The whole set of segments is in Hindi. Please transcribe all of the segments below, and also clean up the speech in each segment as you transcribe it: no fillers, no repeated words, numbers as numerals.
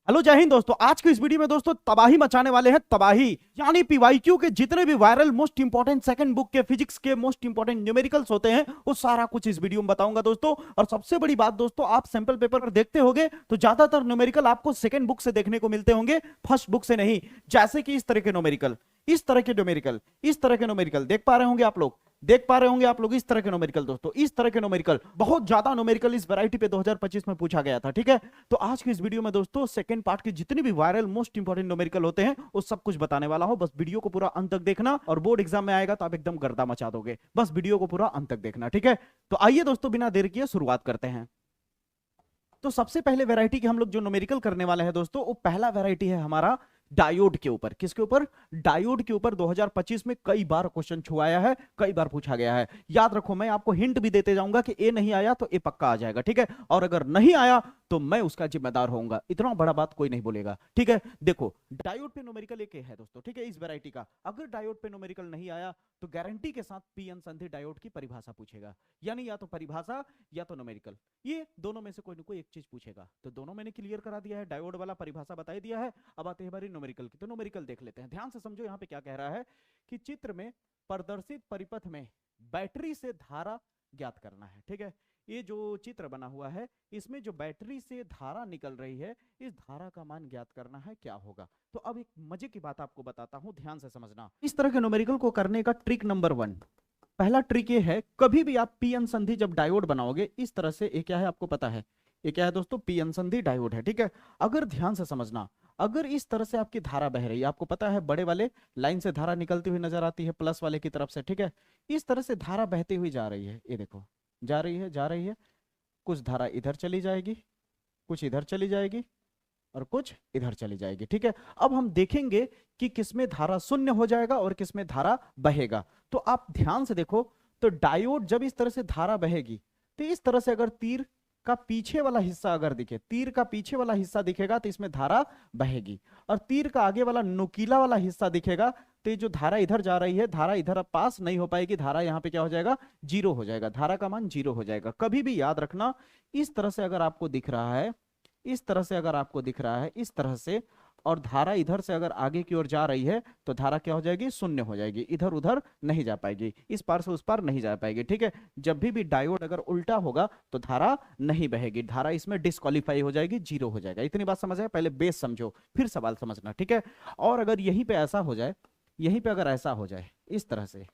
हेलो जय हिंद दोस्तों। आज की इस वीडियो में दोस्तों तबाही मचाने वाले हैं, तबाही यानी पीवाईक्यू के जितने भी viral most important second book के फिजिक्स के मोस्ट इंपॉर्टेंट न्यूमेरिकल्स होते हैं वो सारा कुछ इस वीडियो में बताऊंगा दोस्तों। और सबसे बड़ी बात दोस्तों, आप सैंपल पेपर पर देखते होंगे तो ज्यादातर न्यूमेरिकल आपको सेकंड बुक से देखने को मिलते होंगे, फर्स्ट बुक से नहीं। जैसे कि इस तरह के न्यूमेरिकल, इस तरह के न्यूमेरिकल, इस तरह के न्यूमेरिकल देख पा रहे होंगे आप लोग, देख पा रहे होंगे आप लोग इस तरह के न्यूमेरिकल दोस्तों, इस तरह के न्यूमेरिकल बहुत ज्यादा न्यूमेरिकल इस वैरायटी पे 2025 में पूछा गया था। ठीक है, तो आज की इस वीडियो में दोस्तों सेकंड पार्ट के जितने भी वायरल मोस्ट इंपॉर्टेंट न्यूमेरिकल होते हैं वो सब कुछ बताने वाला हूं। बस वीडियो को पूरा अंत तक देखना और बोर्ड एग्जाम में आएगा तो आप एकदम गर्दा मचा दोगे। बस वीडियो को पूरा अंत तक देखना, ठीक है। तो आइए दोस्तों बिना देर किए शुरुआत करते हैं। तो सबसे पहले वैरायटी के हम लोग जो न्यूमेरिकल करने वाले हैं दोस्तों, वो पहला वैरायटी है हमारा डायोड के ऊपर। किसके ऊपर? डायोड के ऊपर 2025 में कई बार क्वेश्चन छुआया है, कई बार पूछा गया है। याद रखो, मैं आपको हिंट भी देते जाऊंगा कि ए नहीं आया तो ए पक्का आ जाएगा, ठीक है। और अगर नहीं आया तो मैं उसका जिम्मेदार होऊंगा, इतना बड़ा बात कोई नहीं बोलेगा, ठीक है। देखो, डायोड पे न्यूमेरिकल एक है दोस्तों, ठीक है, इस वैरायटी का। अगर डायोड पे न्यूमेरिकल नहीं आया तो गारंटी के साथ पी एन संधि डायोड की परिभाषा पूछेगा, यानी या तो परिभाषा या तो न्यूमेरिकल, ये दोनों में से कोई ना कोई एक चीज पूछेगा। तो दोनों मैंने क्लियर करा दिया है, डायोड वाला परिभाषा बता दिया है। अब आते हैं हमारी न्यूमेरिकल की, तो न्यूमेरिकल देख लेते हैं। ध्यान से समझो, यहाँ पे क्या कह रहा है कि चित्र में प्रदर्शित परिपथ में बैटरी से धारा ज्ञात करना है, ठीक है। ये जो चित्र बना हुआ है इसमें जो बैटरी से धारा निकल रही है, इस धारा का मान ज्ञात करना है, क्या होगा। तो अब एक मजे की बात आपको बताता हूं, ध्यान से समझना। इस तरह के न्यूमेरिकल को करने का ट्रिक नंबर 1, पहला ट्रिक ये है, कभी भी आप पी एन संधि जब डायोड बनाओगे इस तरह से, ये क्या है आपको पता है, ये क्या है दोस्तों, पी एन संधि डायोड है, ठीक है। अगर ध्यान से समझना, अगर इस तरह से आपकी धारा बह रही है, आपको पता है बड़े वाले लाइन से धारा निकलती हुई नजर आती है प्लस वाले की तरफ से, ठीक है। इस तरह से धारा बहती हुई जा रही है, ये देखो, जा रही है, जा रही है। कुछ धारा इधर चली जाएगी, कुछ इधर चली जाएगी और कुछ इधर चली जाएगी, ठीक है। अब हम देखेंगे कि किसमें धारा शून्य हो जाएगा और किसमें धारा बहेगा। तो आप ध्यान से देखो, तो डायोड जब इस तरह से धारा बहेगी तो इस तरह से अगर तीर का पीछे वाला हिस्सा अगर दिखे, तीर का पीछे वाला हिस्सा दिखेगा तो इसमें धारा बहेगी। और तीर का आगे वाला नुकीला वाला हिस्सा दिखेगा तो ये जो धारा इधर जा रही है, धारा इधर अब पास नहीं हो पाएगी, धारा यहाँ पे क्या हो जाएगा, जीरो हो जाएगा, धारा का मान जीरो हो जाएगा। कभी भी याद रखना, इस तरह से अगर आपको दिख रहा है, इस तरह से अगर आपको दिख रहा है, इस तरह से, और धारा इधर से अगर आगे की ओर जा रही है तो धारा क्या हो जाएगी, शून्य हो जाएगी, इधर उधर नहीं जा पाएगी, इस पार से उस पार नहीं जा पाएगी, ठीक है। जब भी डायोड अगर उल्टा होगा तो धारा नहीं बहेगी, धारा इसमें डिस्क्वालीफाई हो जाएगी, जीरो हो जाएगा। इतनी बात समझ आए? पहले बेस समझो फिर सवाल समझना, ठीक है। और अगर यहीं पे ऐसा हो जाए, यहीं पे अगर ऐसा हो जाए, इस तरह से,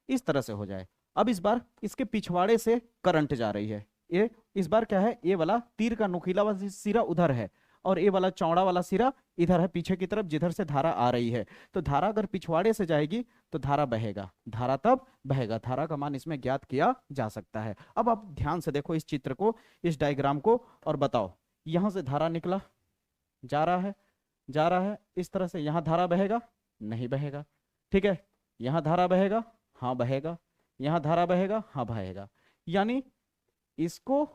इस तरह से हो जाए, अब इस बार इसके पिछवाड़े से करंट जा रही है, ये इस बार क्या है, ये वाला तीर का नुकीला वाला सिरा उधर है और ये वाला चौड़ा वाला सिरा इधर है पीछे की तरफ, जिधर से धारा आ रही है। तो धारा अगर पिछवाड़े से जाएगी तो धारा बहेगा, धारा तब बहेगा, धारा का मान इसमें ज्ञात किया जा सकता है। अब आप ध्यान से देखो इस चित्र को, इस डायग्राम को, और बताओ, यहां से धारा निकला, जा रहा है, जा रहा है इस तरह से, यहां धारा बहेगा, नहीं बहेगा, ठीक है। यहां धारा बहेगा, हाँ बहेगा, यहां धारा बहेगा, हाँ बहेगा। यानी इसको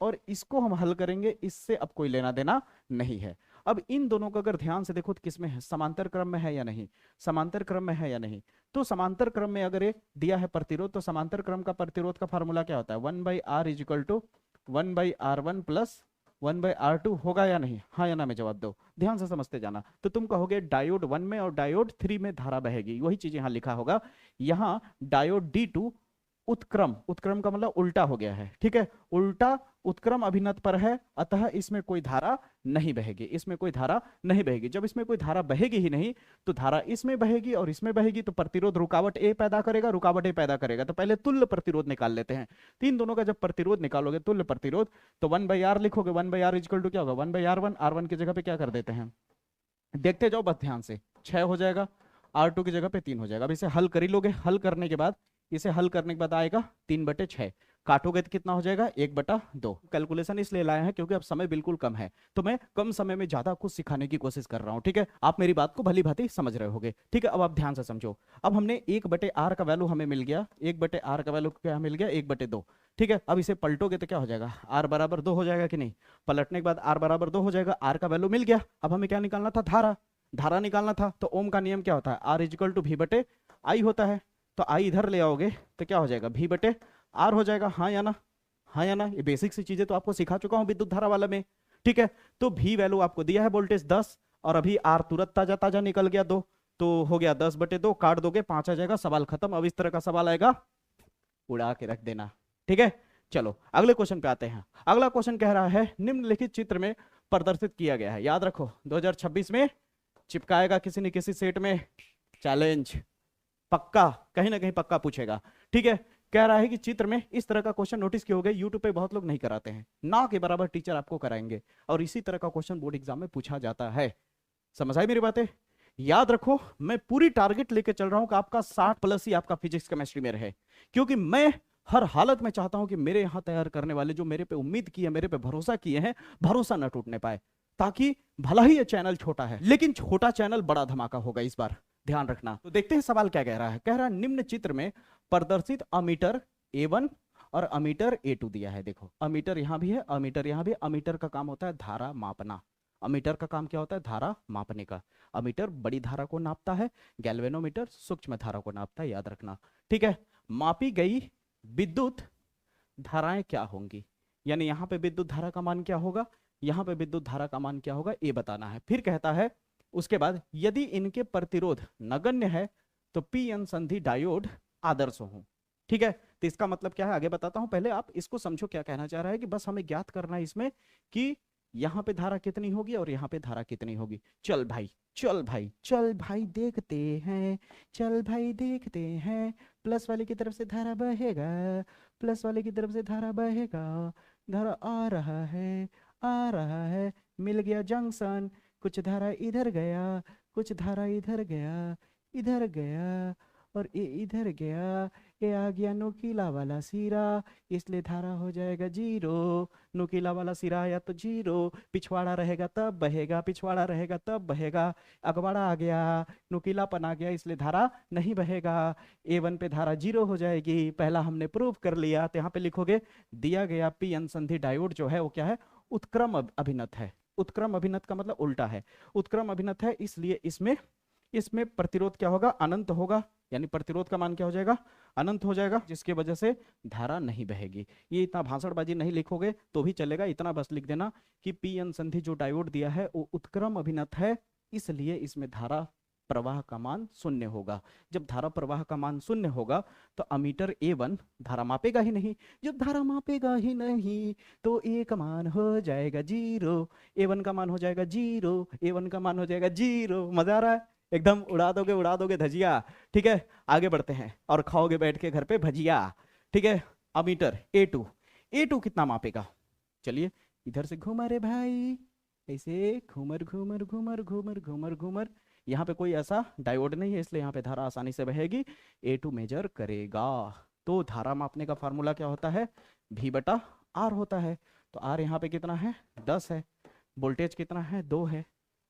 और इसको हम हल करेंगे, इससे अब कोई लेना देना नहीं है। अब इन दोनों को अगर ध्यान से देखो तो किसमें है, समांतर क्रम में है या नहीं, समांतर क्रम में है या नहीं। तो समांतर क्रम में अगर ये दिया है प्रतिरोध, तो समांतर क्रम का प्रतिरोध का फार्मूला क्या होता है, 1/r is equal to 1/r1 plus 1/r2, होगा या नहीं, हाँ या ना में जवाब दो, ध्यान से समझते जाना। तो तुम कहोगे डायोड 1 में और डायोड 3 में धारा बहेगी, वही चीज यहाँ लिखा होगा। यहाँ डायोड D2 उत्क्रम, उत्क्रम का मतलब उल्टा हो गया है, ठीक है, उल्टा उत्क्रम अभिनत पर है, अतः इसमें कोई धारा नहीं बहेगी, इसमें कोई धारा नहीं बहेगी। जब इसमें कोई धारा बहेगी ही नहीं तो धारा इसमें बहेगी और इसमें बहेगी, तो प्रतिरोध रुकावट ए पैदा करेगा, रुकावट ए पैदा करेगा। तो पहले तुल्य प्रतिरोध निकाल लेते हैं। तीन दोनों का जब प्रतिरोध निकालोगे, तुल्य प्रतिरोध, तो 1/r लिखोगे, 1/r इक्वल टू क्या होगा, 1/r1, r1 की जगह पे क्या कर देते हैं, देखते जाओ बस ध्यान से, 6 हो जाएगा, r2 की जगह पे 3 हो जाएगा। अब इसे हल कर ही लोगे, हल करने के बाद, इसे हल करने के बाद आएगा 3/6, काटोगे तो कितना हो जाएगा, 1/2। कैलकुलेशन इसलिए लाया है क्योंकि अब समय बिल्कुल कम है, तो मैं कम समय में ज्यादा कुछ सिखाने की कोशिश कर रहा हूं, ठीक है। आप मेरी बात को भली भांति समझ रहे होगे, ठीक है। अब आप ध्यान से समझो, अब हमने 1/r का वैल्यू हमें मिल गया, 1/r का वैल्यू क्या मिल गया, 1/2, ठीक है। अब इसे पलटोगे तो क्या हो जाएगा, r बराबर 2 हो जाएगा कि नहीं, पलटने के बाद r बराबर 2 हो जाएगा, r का वैल्यू मिल गया। अब हमें क्या निकालना था, धारा, धारा निकालना था। तो ओम का नियम क्या होता है, r is equal to v/i होता है। तो आई इधर ले आओगे तो क्या हो जाएगा, v/r हो जाएगा, हाँ या ना, हाँ या ना। ये बेसिक सी चीजें तो आपको सिखा चुका हूं विद्युत धारा वाला में, ठीक है, तो भी वैल्यू आपको दिया है वोल्टेज 10, और अभी आर तुरंत ताजा ताजा निकल गया 2, तो हो गया 10/2, काट दोगे 5 आ जाएगा, सवाल खत्म। अब इस तरह का सवाल आएगा उड़ा के रख देना। ठीक है, चलो अगले क्वेश्चन पे आते हैं। अगला क्वेश्चन कह रहा है निम्नलिखित चित्र में प्रदर्शित किया गया है, याद रखो 2026 में चिपकाएगा किसी न किसी सेट में, चैलेंज पक्का, कहीं ना कहीं पक्का पूछेगा। ठीक है, कह रहा है कि चित्र में इस तरह का क्वेश्चन नोटिस किए होंगे, यूट्यूब पे बहुत लोग नहीं कराते हैं, ना के बराबर टीचर आपको कराएंगे, और इसी तरह का क्वेश्चन बोर्ड एग्जाम में पूछा जाता है। समझ आई मेरी बातें? याद रखो मैं पूरी टारगेट लेके चल रहा हूं कि आपका 60+ ही आपका फिजिक्स केमिस्ट्री में रहे, क्योंकि मैं हर हालत में चाहता हूं कि मेरे यहां तैयार करने वाले जो मेरे पे उम्मीद किए, मेरे पे भरोसा किए हैं, भरोसा न टूटने पाए, ताकि भला ही ये चैनल छोटा है लेकिन छोटा चैनल बड़ा धमाका होगा इस बार, ध्यान रखना। तो देखते हैं सवाल क्या कह रहा है। कह रहा है निम्न चित्र में प्रदर्शित अमीटर A1 और अमीटर A2 दिया है। देखो अमीटर यहां भी है, अमीटर यहां भी। अमीटर का काम होता है धारा मापना, अमीटर का काम क्या होता है? धारा मापने का। अमीटर बड़ी धारा को नापता है, गैल्वेनोमीटर सूक्ष्म धारा को नापता है, याद रखना। ठीक है, मापी गई विद्युत धाराएं क्या होंगी, यानी यहां पे विद्युत धारा का मान क्या होगा, यहां पे विद्युत धारा का मान क्या होगा, ये बताना है। फिर कहता है उसके बाद यदि इनके प्रतिरोध नगण्य है तो पी एन संधि डायोड आदर्श हो। ठीक है, तो इसका मतलब क्या है आगे बताता हूं, पहले आप इसको समझो क्या कहना चाह रहा है, कि बस हमें ज्ञात करना है इसमें कि यहां पे धारा कितनी होगी और यहां पे धारा कितनी होगी। चल भाई चल भाई चल भाई देखते हैं, चल भाई देखते हैं, प्लस वाले की तरफ से धारा बहेगा, प्लस वाले की तरफ से धारा बहेगा, धारा आ रहा है, आ रहा है, मिल गया जंक्शन, कुछ धारा इधर गया, कुछ धारा इधर गया, इधर गया, और ये इधर गया, ये आ गया नुकीला वाला सिरा, इसलिए धारा हो जाएगा 0। नुकीला वाला सिरा आया तो 0, पिछवाड़ा रहेगा तब बहेगा, पिछवाड़ा रहेगा तब बहेगा, अगवाड़ा आ गया, नुकीलापन आ गया, इसलिए धारा नहीं बहेगा। A1 पे धारा 0 हो जाएगी, पहला हमने प्रूव कर लिया। तो यहाँ पे लिखोगे दिया गया पी एन संधि डायोड जो है वो क्या है? उत्क्रम अभिनत है। उत्क्रम अभिनत का मतलब उल्टा है, उत्क्रम अभिनत है, इसलिए इसमें इसमें प्रतिरोध क्या होगा? अनंत होगा, यानी प्रतिरोध का मान क्या हो जाएगा? अनंत हो जाएगा, जिसकी वजह से धारा नहीं बहेगी। ये इतना भाषणबाजी नहीं लिखोगे तो भी चलेगा, इतना बस लिख देना कि पी एन संधि जो डायोड दिया है वो उत्क्रम अभिनत है, इसलिए इसमें धारा प्रवाह का मान 0 होगा। जब धारा प्रवाह का मान 0 होगा तो अमीटर A1 धारा मापेगा ही नहीं, जब धारा मापेगा ही नहीं तो A का मान हो जाएगा 0, A1 का मान हो जाएगा 0, A1 का मान हो जाएगा 0। मजा आ रहा है? एकदम उड़ा दोगे धजिया। ठीक है, आगे बढ़ते हैं और खाओगे बैठ के घर पे भजिया। ठीक है, अमीटर A2 कितना मापेगा? चलिए इधर से घूमा रे भाई, ऐसे घूमर घूमर घूमर घूमर घूमर घूमर, यहाँ पे कोई ऐसा डायोड नहीं है, इसलिए यहाँ पे धारा आसानी से बहेगी, A2 मेजर करेगा। तो धारा मापने का फार्मूला क्या होता है? V/R होता है। तो R यहाँ पे कितना है? 10 है। वोल्टेज कितना है? 2 है।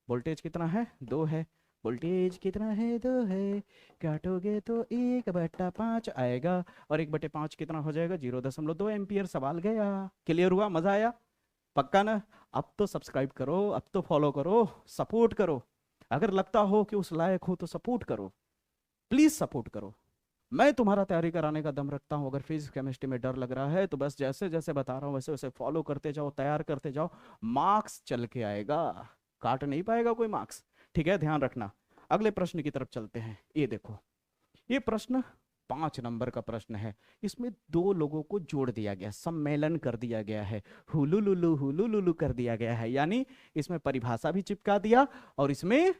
वोल्टेज कितना है? 2 है। वोल्टेज कितना है? 2 है। काटोगे तो 1/5 आएगा, और 1/5 कितना हो जाएगा? 0.2 एम्पियर। सवाल गया। क्लियर हुआ? मजा आया? पक्का ना? अब तो सब्सक्राइब करो, अब तो फॉलो करो, सपोर्ट करो। अगर लगता हो कि उस लायक हो तो सपोर्ट करो, प्लीज सपोर्ट करो। मैं तुम्हारा तैयारी कराने का दम रखता हूं। अगर फिजिक्स केमिस्ट्री में डर लग रहा है तो बस जैसे जैसे बता रहा हूं वैसे वैसे फॉलो करते जाओ, तैयार करते जाओ, मार्क्स चल के आएगा, काट नहीं पाएगा कोई मार्क्स। ठीक है, ध्यान रखना। अगले प्रश्न की तरफ चलते हैं। ये देखो, ये प्रश्न 5 नंबर का प्रश्न है। इसमें 2 लोगों को जोड़ दिया गया, सम्मेलन कर दिया गया है, हुलू कर दिया गया है, यानी इसमें परिभाषा भी चिपका दिया और इसमें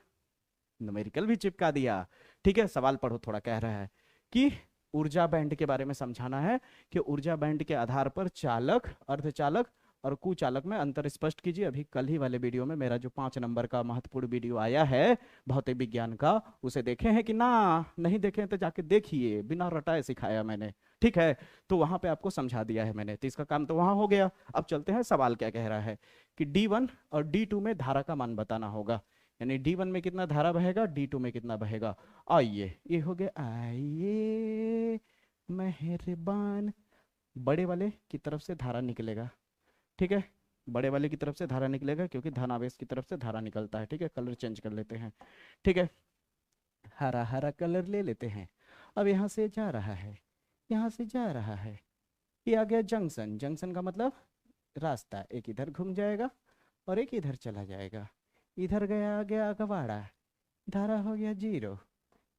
न्यूमेरिकल भी चिपका दिया। ठीक है, सवाल पढ़ो। थोड़ा कह रहा है कि ऊर्जा बैंड के बारे में समझाना है, कि ऊर्जा बैंड के आधार पर चालक, अर्धचालक और कुचालक में अंतर स्पष्ट कीजिए। अभी कल ही वाले वीडियो में मेरा जो 5 नंबर का महत्वपूर्ण वीडियो आया है भौतिक विज्ञान का, उसे देखे हैं कि ना? नहीं देखे हैं तो जाके देखिए, बिना रटाए सिखाया मैंने। ठीक है, तो वहां पे आपको समझा दिया है मैंने, तो इसका काम तो वहां हो गया। अब चलते हैं, सवाल क्या कह रहा है कि D1 और D2 में धारा का मान बताना होगा, यानी D1 में कितना धारा बहेगा, D2 में कितना बहेगा। आइए, ये हो गया, आइए मेहरबान, बड़े वाले की तरफ से धारा निकलेगा। ठीक है, बड़े वाले की तरफ से धारा निकलेगा, क्योंकि धनावेश की तरफ से धारा निकलता है। ठीक है, कलर चेंज कर लेते हैं। ठीक है, हरा हरा कलर ले लेते हैं। अब यहाँ से जा रहा है, यहाँ से जा रहा है, ये आ गया जंक्शन। जंक्शन का मतलब रास्ता, एक इधर घूम जाएगा और एक इधर चला जाएगा, इधर गया आ गया अगवाड़ा, धारा हो गया 0,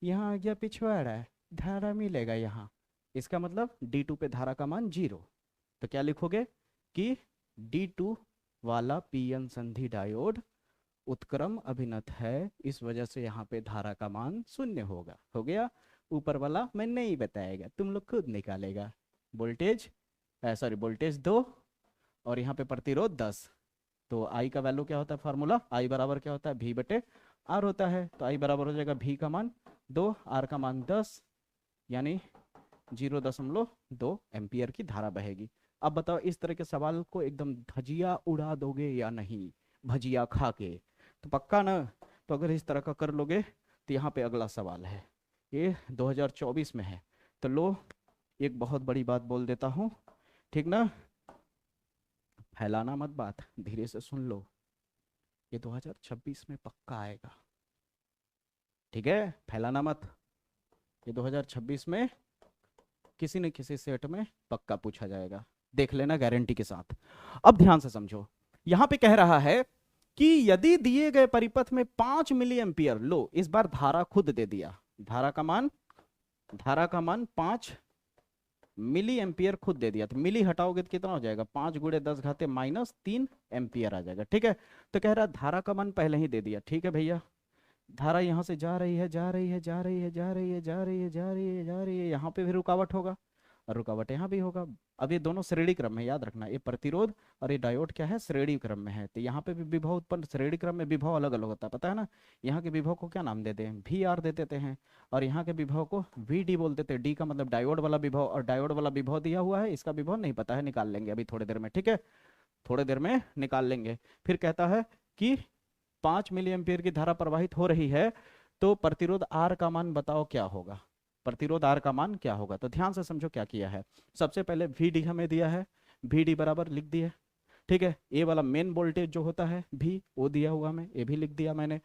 यहाँ आ गया पिछवाड़ा, धारा मिलेगा यहाँ। इसका मतलब D2 पे धारा का मान 0। तो क्या लिखोगे कि D2 वाला पीएन संधि डायोड उत्क्रम अभिनत है, इस वजह से यहाँ पे धारा का मान 0 होगा। हो गया। ऊपर वाला मैं नहीं बताएगा, तुम लोग खुद निकालेगा। वोल्टेज वोल्टेज 2 और यहाँ पे प्रतिरोध 10। तो आई का वैल्यू क्या होता है, फार्मूला आई बराबर क्या होता है, V बटे आर होता है। तो आई बराबर हो जाएगा V का मान 2, आर का मान 10, यानी 0.2 एम्पियर की धारा बहेगी। अब बताओ इस तरह के सवाल को एकदम धजिया उड़ा दोगे या नहीं, भजिया खा के? तो पक्का ना? तो अगर इस तरह का कर लोगे तो यहाँ पे अगला सवाल है, ये 2024 में है। तो लो एक बहुत बड़ी बात बोल देता हूँ, ठीक ना, फैलाना मत बात, धीरे से सुन लो। ये 2026 में पक्का आएगा, ठीक है, फैलाना मत। ये 2026 में किसी न किसी सेट में पक्का पूछा जाएगा, देख लेना गारंटी के साथ। अब ध्यान से समझो, यहां पे कह रहा है कि यदि दिए गए परिपथ में 5 मिली एम्पियर, लो इस बार धारा खुद दे दिया, धारा का मान 5 मिली एम्पियर खुद दे दिया। तो मिली हटाओगे तो कितना हो जाएगा, 5 गुणे 10 घाते -3 एम्पियर आ जाएगा, ठीक है। तो कह रहा है धारा का मान पहले ही दे दिया, ठीक है भैया। धारा यहां से जा रही है, यहाँ पे भी रुकावट होगा और रुकावट यहाँ भी होगा। अब ये दोनों श्रेणी क्रम में, याद रखना, ये प्रतिरोध और ये डायोड क्या है, श्रेणी क्रम में है। तो यहाँ पे भी विभव उत्पन्न, श्रेणी क्रम में विभव अलग अलग होता है, पता है ना। यहाँ के विभव को क्या नाम देते हैं, VR दे देते हैं, और यहाँ के विभव को VD बोल देते हैं। डी का मतलब डायोड वाला विभव, और डायोड वाला विभव दिया हुआ है, इसका विभव नहीं पता है, निकाल लेंगे अभी थोड़ी देर में, ठीक है, थोड़ी देर में निकाल लेंगे। फिर कहता है कि 5 मिली एम्पियर की धारा प्रवाहित हो रही है, तो प्रतिरोध R का मान बताओ क्या होगा, प्रतिरोध R का मान क्या होगा। तो ध्यान से समझो क्या किया है। सबसे पहले VD हमें दिया है, VD बराबर लिख दिए, ठीक है। ए वाला मेन वोल्टेज जो होता है V, वो दिया हुआ मैं, ये भी लिख दिया मैंने।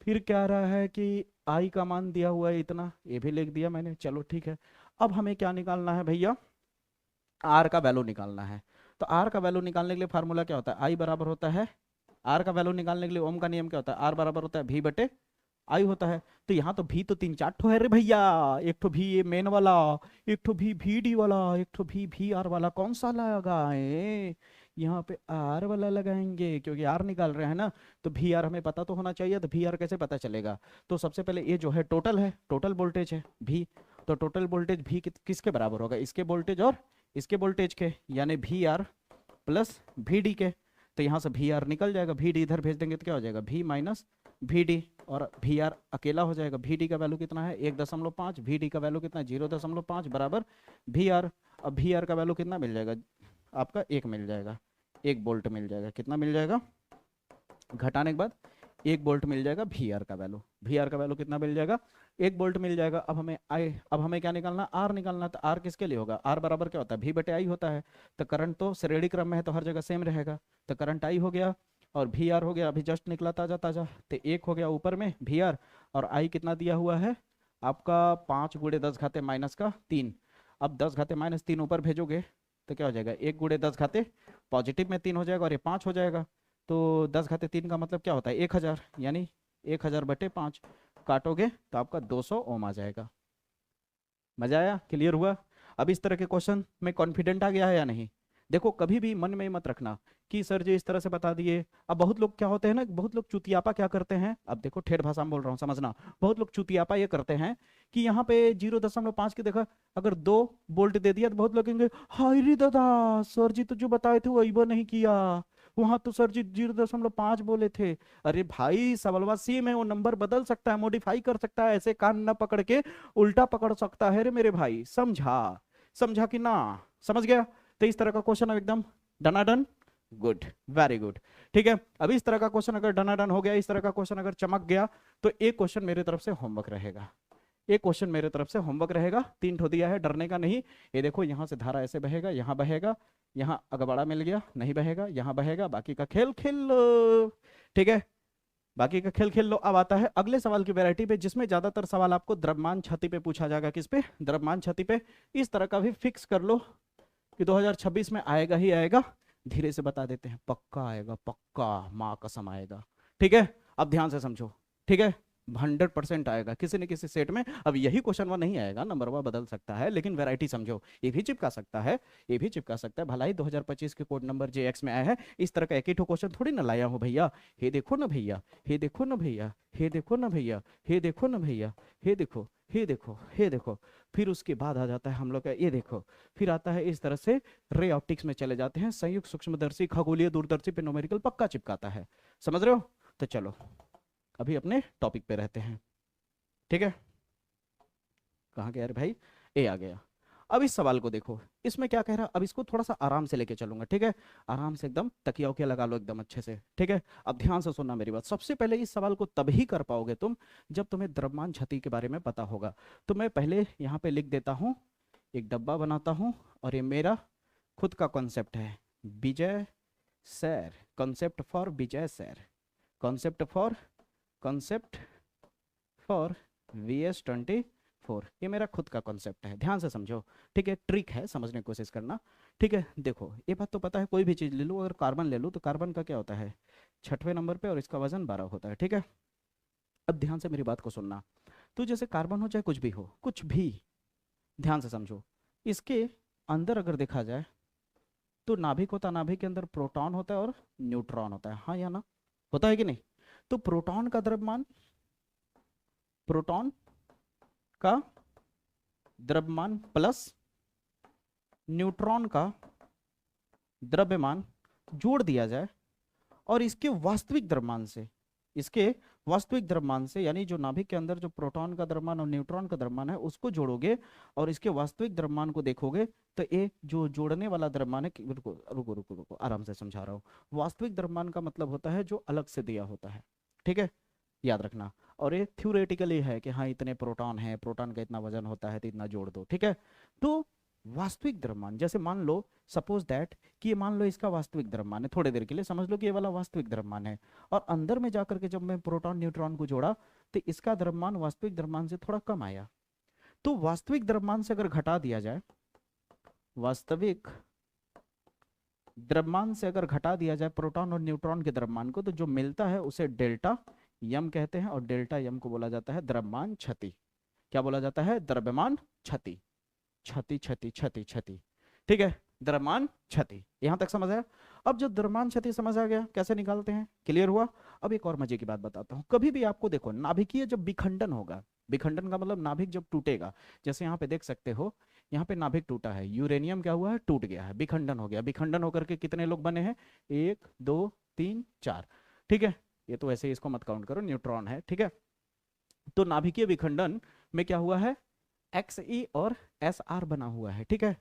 फिर क्या रहा है कि I का मान दिया हुआ है इतना, ये भी लिख दिया मैंने, चलो ठीक है। अब हमें क्या निकालना है भैया, R का वैल्यू निकालना है। तो R का वैल्यू निकालने के लिए फार्मूला क्या होता है, I बराबर होता है, R का वैल्यू निकालने के लिए ओम का नियम क्या होता है, R बराबर होता है V बटे आई होता है। तो यहाँ तो भी तो 3-4 ठो है रे भैया, एक ठो भी ये मेन वाला, एक ठो भी VD वाला, एक ठो भी VR वाला, कौन सा लगाए, यहाँ पे R वाला लगाएंगे क्योंकि R निकाल रहे हैं ना। तो VR हमें पता तो होना चाहिए, तो VR कैसे पता चलेगा। तो सबसे पहले ये जो है टोटल है, टोटल वोल्टेज है V, तो टोटल वोल्टेज V किसके बराबर होगा, इसके वोल्टेज और इसके वोल्टेज के, यानी VR प्लस VD के। तो यहाँ से VR निकल जाएगा, VD इधर भेज देंगे तो क्या हो जाएगा, V माइनस VD, और VR अकेला हो जाएगा। VD का वैल्यू कितना है 1.5, VD का वैल्यू कितना है 0.5 बराबर VR। अब VR का वैल्यू कितना मिल जाएगा आपका, 1 मिल जाएगा, 1 वोल्ट मिल जाएगा। कितना मिल जाएगा, घटाने के बाद 1 वोल्ट मिल जाएगा VR का वैल्यू। VR का वैल्यू कितना मिल जाएगा, 1 वोल्ट मिल जाएगा। अब हमें क्या निकालना, R निकालना। तो R किसके लिए होगा, R बराबर क्या होता है, V बटे I होता है। तो करंट तो श्रेणी क्रम में है तो हर जगह सेम रहेगा। तो करंट I हो गया और VR हो गया, अभी जस्ट निकला ताजा ताजा। तो 1 हो गया ऊपर में VR, और I कितना दिया हुआ है आपका 5 गुणे 10 घाते -3। अब 10 घाते -3 ऊपर भेजोगे तो क्या हो जाएगा, 1 गुणे 10 घाते पॉजिटिव में 3 हो जाएगा और ये 5 हो जाएगा। तो 10 घाते 3 का मतलब क्या होता है 1000, यानी 1000 बटे 5 काटोगे तो आपका 200 ओम आ जाएगा। मजा आया, क्लियर हुआ। अब इस तरह के क्वेश्चन में कॉन्फिडेंट आ गया है या नहीं। देखो कभी भी मन में मत रखना कि सर जी इस तरह से बता दिए। अब बहुत लोग क्या होते हैं ना, बहुत लोग चुतियापा क्या करते हैं, अब देखो ठेठ भाषा में बोल रहा हूँ समझना, बहुत लोग चुतियापा ये करते हैं कि यहाँ पे 0.5 की देखा अगर 2 वोल्ट दे दिया तो बहुत लोग कहेंगे हाय रे दादा, सर जी तो जो बताए थे वही वो नहीं किया, वहां तो सर जी 0.5 बोले थे। अरे भाई सवालवा सेम है, वो नंबर बदल सकता है, मॉडिफाई कर सकता है, ऐसे कान ना पकड़ के उल्टा पकड़ सकता है रे मेरे भाई। समझा कि ना, समझ गया। तो इस तरह का क्वेश्चन अब एकदम डनाडन, गुड, वेरी गुड, ठीक है। अब इस तरह का क्वेश्चन अगर डनाडन हो गया, इस तरह का क्वेश्चन अगर चमक गया, तो एक क्वेश्चन मेरे तरफ से होमवर्क रहेगा, एक क्वेश्चन मेरे तरफ से होमवर्क रहेगा। 3 ठो दिया है, डरने का नहीं। ये देखो यहाँ से धारा ऐसे बहेगा, यहाँ बहेगा, यहाँ अगबाड़ा मिल गया नहीं बहेगा, यहाँ बहेगा, बाकी का खेल खेल लो, ठीक है, बाकी का खेल खेल लो। अब आता है अगले सवाल की वैरायटी पे, जिसमें ज्यादातर सवाल आपको द्रव्यमान क्षति पे पूछा जाएगा। किस पे, द्रव्यमान क्षति पे। इस तरह का भी फिक्स कर लो कि 2026 में आएगा ही आएगा, धीरे से बता देते हैं, पक्का आएगा, पक्का, माँ कसम आएगा। ठीक है, अब ध्यान से समझो। ठीक है, 100% आएगा किसी न किसी सेट में। अब यही क्वेश्चन वन नहीं आएगा, नंबर वन बदल सकता है, लेकिन वैरायटी समझो, ये भी चिपका सकता है, ये भी चिपका सकता है। भलाई 2025 के कोड नंबर JX में आया है, इस तरह का एक ही ठो क्वेश्चन थोड़ी ना लाया हूँ भैया। हे देखो ना भैया, हे देखो ना भैया, हे देखो ना भैया, हे देखो ना भैया, हे देखो, हे देखो, हे देखो। फिर उसके बाद आ जाता है हम लोग का ये देखो, फिर आता है इस तरह से रे ऑप्टिक्स में चले जाते हैं, संयुक्त सूक्ष्मदर्शी, खगोलीय दूरदर्शी पे न्यूमेरिकल पक्का चिपकाता है। समझ रहे हो? तो चलो अभी अपने टॉपिक पे रहते हैं। ठीक है, कहाँ गया? अरे भाई, ए आ गया। अब इस सवाल को देखो, इसमें क्या कह रहा है, अब इसको थोड़ा सा आराम से लेके चलूंगा। ठीक है, आराम से एकदम तकिया उकिया लगा लो एकदम अच्छे से। ठीक है, अब ध्यान से सुनना मेरी बात। सबसे पहले इस सवाल को तभी कर पाओगे तुम जब तुम्हें द्रव्यमान क्षति के बारे में पता होगा। तो मैं पहले यहाँ पे लिख देता हूँ, एक डब्बा बनाता हूँ, और ये मेरा खुद का कॉन्सेप्ट है, Vijay sir, concept for Vijay sir, concept for VS24। ये मेरा खुद का कॉन्सेप्ट है, ध्यान से समझो। ठीक है, ट्रिक है, समझने की कोशिश करना। ठीक है, देखो ये बात तो पता है, कोई भी चीज़ ले लो, अगर कार्बन ले लो तो कार्बन का क्या होता है, 6वें नंबर पे, और इसका वजन 12 होता है। ठीक है, अब ध्यान से मेरी बात को सुनना। तो जैसे कार्बन हो चाहे कुछ भी हो, कुछ भी, ध्यान से समझो, इसके अंदर अगर देखा जाए तो नाभिक होता है, नाभिक के अंदर प्रोटॉन होता है और न्यूट्रॉन होता है, हाँ या ना? होता है कि नहीं? तो प्रोटॉन का द्रव्यमान, प्रोटॉन का द्रव्यमान प्लस न्यूट्रॉन का द्रव्यमान जोड़ दिया जाए, और इसके वास्तविक द्रव्यमान से, इसके वास्तविक द्रव्यमान से, यानी जो नाभिक के अंदर जो प्रोटॉन का द्रव्यमान और न्यूट्रॉन का द्रव्यमान है उसको जोड़ोगे, और इसके वास्तविक द्रव्यमान को देखोगे, तो ये जो जोड़ने वाला द्रव्यमान है, रुको रुको रुको रुको, आराम से समझा रहा हूँ। वास्तविक द्रव्यमान का मतलब होता है जो अलग से दिया होता है। ठीक है, याद रखना। और ये थ्योरेटिकली है कि हाँ इतने प्रोटॉन है, प्रोटॉन का इतना वजन होता है तो इतना जोड़ दो। ठीक है, तो वास्तविक द्रव्यमान, जैसे मान लो सपोज दैट कि ये मान लो इसका वास्तविक द्रव्यमान है, थोड़ी देर के लिए समझ लो कि ये वाला वास्तविक द्रव्यमान है, और अंदर में जाकर के जब मैं प्रोटॉन न्यूट्रॉन को जोड़ा तो इसका द्रव्यमान वास्तविक द्रव्यमान से थोड़ा कम आया। तो वास्तविक द्रव्यमान से अगर घटा दिया जाए, वास्तविक द्रव्यमान से अगर घटा दिया जाए प्रोटॉन और न्यूट्रॉन के द्रव्यमान को, तो जो मिलता है उसे डेल्टा यम कहते हैं, और डेल्टा यम को बोला जाता है द्रव्यमान क्षति। क्या बोला जाता है? द्रव्यमान क्षति, क्षति क्षति क्षति क्षति। ठीक है, द्रव्यमान क्षति, यहां तक समझ आया? अब जो द्रव्यमान क्षति समझ आ गया, कैसे निकालते हैं, क्लियर हुआ? अब एक और मजे की बात बताता हूं। कभी भी आपको देखो, नाभिकीय जब विखंडन होगा, विखंडन का मतलब नाभिक जब टूटेगा, जैसे यहाँ पे देख सकते हो, यहाँ पे नाभिक टूटा है, यूरेनियम क्या हुआ है, टूट गया है, विखंडन हो गया। विखंडन होकर के कितने लोग बने हैं, 1 2 3 4। ठीक है, ये तो ऐसे ही इसको मत काउंट करो, न्यूट्रॉन है। ठीक है, तो नाभिकीय विखंडन में क्या हुआ है, XE और SR बना हुआ है। ठीक है,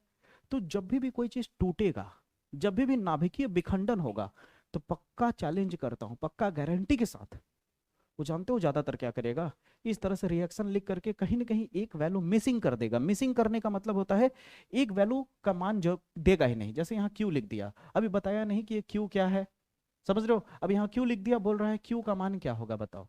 तो जब भी कोई चीज टूटेगा, जब भी नाभिकीय विखंडन होगा, तो पक्का चैलेंज करता हूं, पक्का गारंटी के साथ, वो जानते हो ज्यादातर क्या करेगा, इस तरह से रिएक्शन लिख करके कहीं ना कहीं एक वैल्यू मिसिंग कर देगा। मिसिंग करने का मतलब होता है एक वैल्यू का मान जो देगा ही नहीं। जैसे यहाँ Q लिख दिया, अभी बताया नहीं कि ये Q क्या है, समझ रहे हो? अब यहाँ Q लिख दिया, बोल रहा है Q का मान क्या होगा, बताओ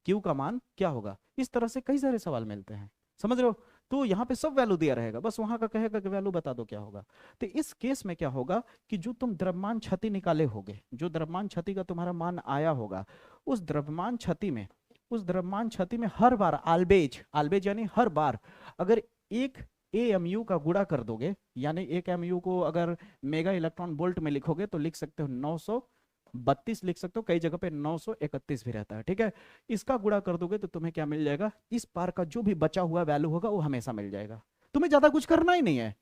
Q का मान क्या होगा। इस तरह से कई सारे सवाल मिलते हैं, समझ रहे हो? तो यहाँ पे सब वैल्यू दिया रहेगा, बस वहां का कहेगा कि वैल्यू बता दो क्या होगा। तो इस केस में क्या होगा कि जो तुम द्रव्यमान क्षति निकाले होगे, जो द्रव्यमान क्षति का तुम्हारा मान आया होगा, उस द्रव्यमान क्षति में, उस द्रव्यमान क्षति में हर बार आल्बेज, आल्बेज यानी हर बार अगर एक AMU का गुणा कर दोगे, यानी एक MU को अगर मेगा इलेक्ट्रॉन वोल्ट में लिखोगे तो लिख सकते हो 932 लिख सकते हो, कई जगह पे 931 भी रहता है। ठीक है, इसका गुणा कर दोगे तो तुम्हें क्या मिल जाएगा, इस पार का जो भी बचा हुआ वैल्यू होगा वो हमेशा मिल जाएगा। तुम्हें ज्यादा कुछ करना ही नहीं है,